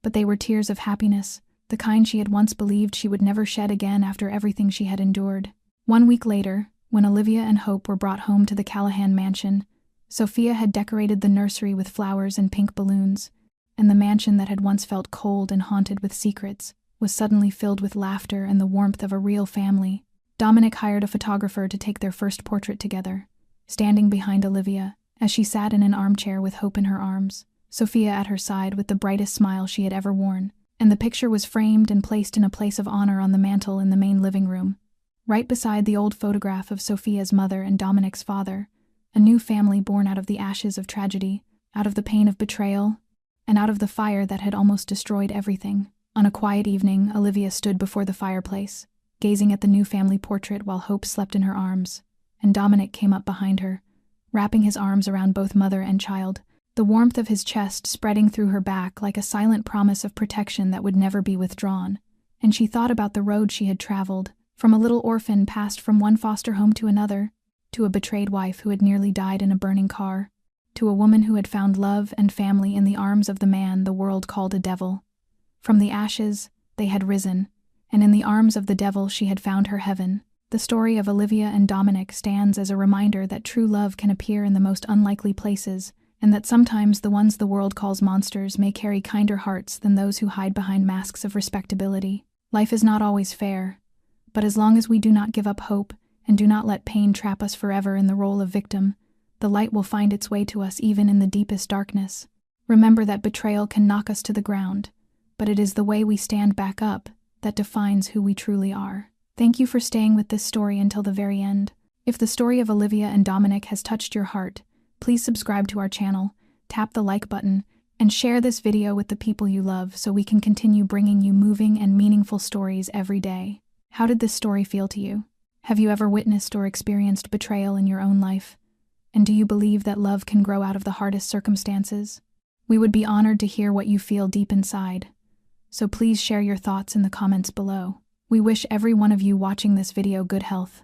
But they were tears of happiness, the kind she had once believed she would never shed again after everything she had endured. 1 week later, when Olivia and Hope were brought home to the Callahan mansion, Sophia had decorated the nursery with flowers and pink balloons, and the mansion that had once felt cold and haunted with secrets was suddenly filled with laughter and the warmth of a real family. Dominic hired a photographer to take their first portrait together, standing behind Olivia, as she sat in an armchair with Hope in her arms, Sophia at her side with the brightest smile she had ever worn, and the picture was framed and placed in a place of honor on the mantel in the main living room, right beside the old photograph of Sophia's mother and Dominic's father, a new family born out of the ashes of tragedy, out of the pain of betrayal, and out of the fire that had almost destroyed everything. On a quiet evening, Olivia stood before the fireplace, gazing at the new family portrait while Hope slept in her arms, and Dominic came up behind her, wrapping his arms around both mother and child, the warmth of his chest spreading through her back like a silent promise of protection that would never be withdrawn. And she thought about the road she had traveled, from a little orphan passed from one foster home to another, to a betrayed wife who had nearly died in a burning car, to a woman who had found love and family in the arms of the man the world called a devil. From the ashes, they had risen, and in the arms of the devil she had found her heaven. The story of Olivia and Dominic stands as a reminder that true love can appear in the most unlikely places, and that sometimes the ones the world calls monsters may carry kinder hearts than those who hide behind masks of respectability. Life is not always fair, but as long as we do not give up hope and do not let pain trap us forever in the role of victim, the light will find its way to us even in the deepest darkness. Remember that betrayal can knock us to the ground, but it is the way we stand back up that defines who we truly are. Thank you for staying with this story until the very end. If the story of Olivia and Dominic has touched your heart, please subscribe to our channel, tap the like button, and share this video with the people you love so we can continue bringing you moving and meaningful stories every day. How did this story feel to you? Have you ever witnessed or experienced betrayal in your own life? And do you believe that love can grow out of the hardest circumstances? We would be honored to hear what you feel deep inside, so please share your thoughts in the comments below. We wish every one of you watching this video good health,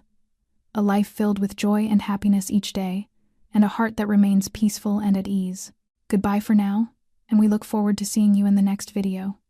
a life filled with joy and happiness each day, and a heart that remains peaceful and at ease. Goodbye for now, and we look forward to seeing you in the next video.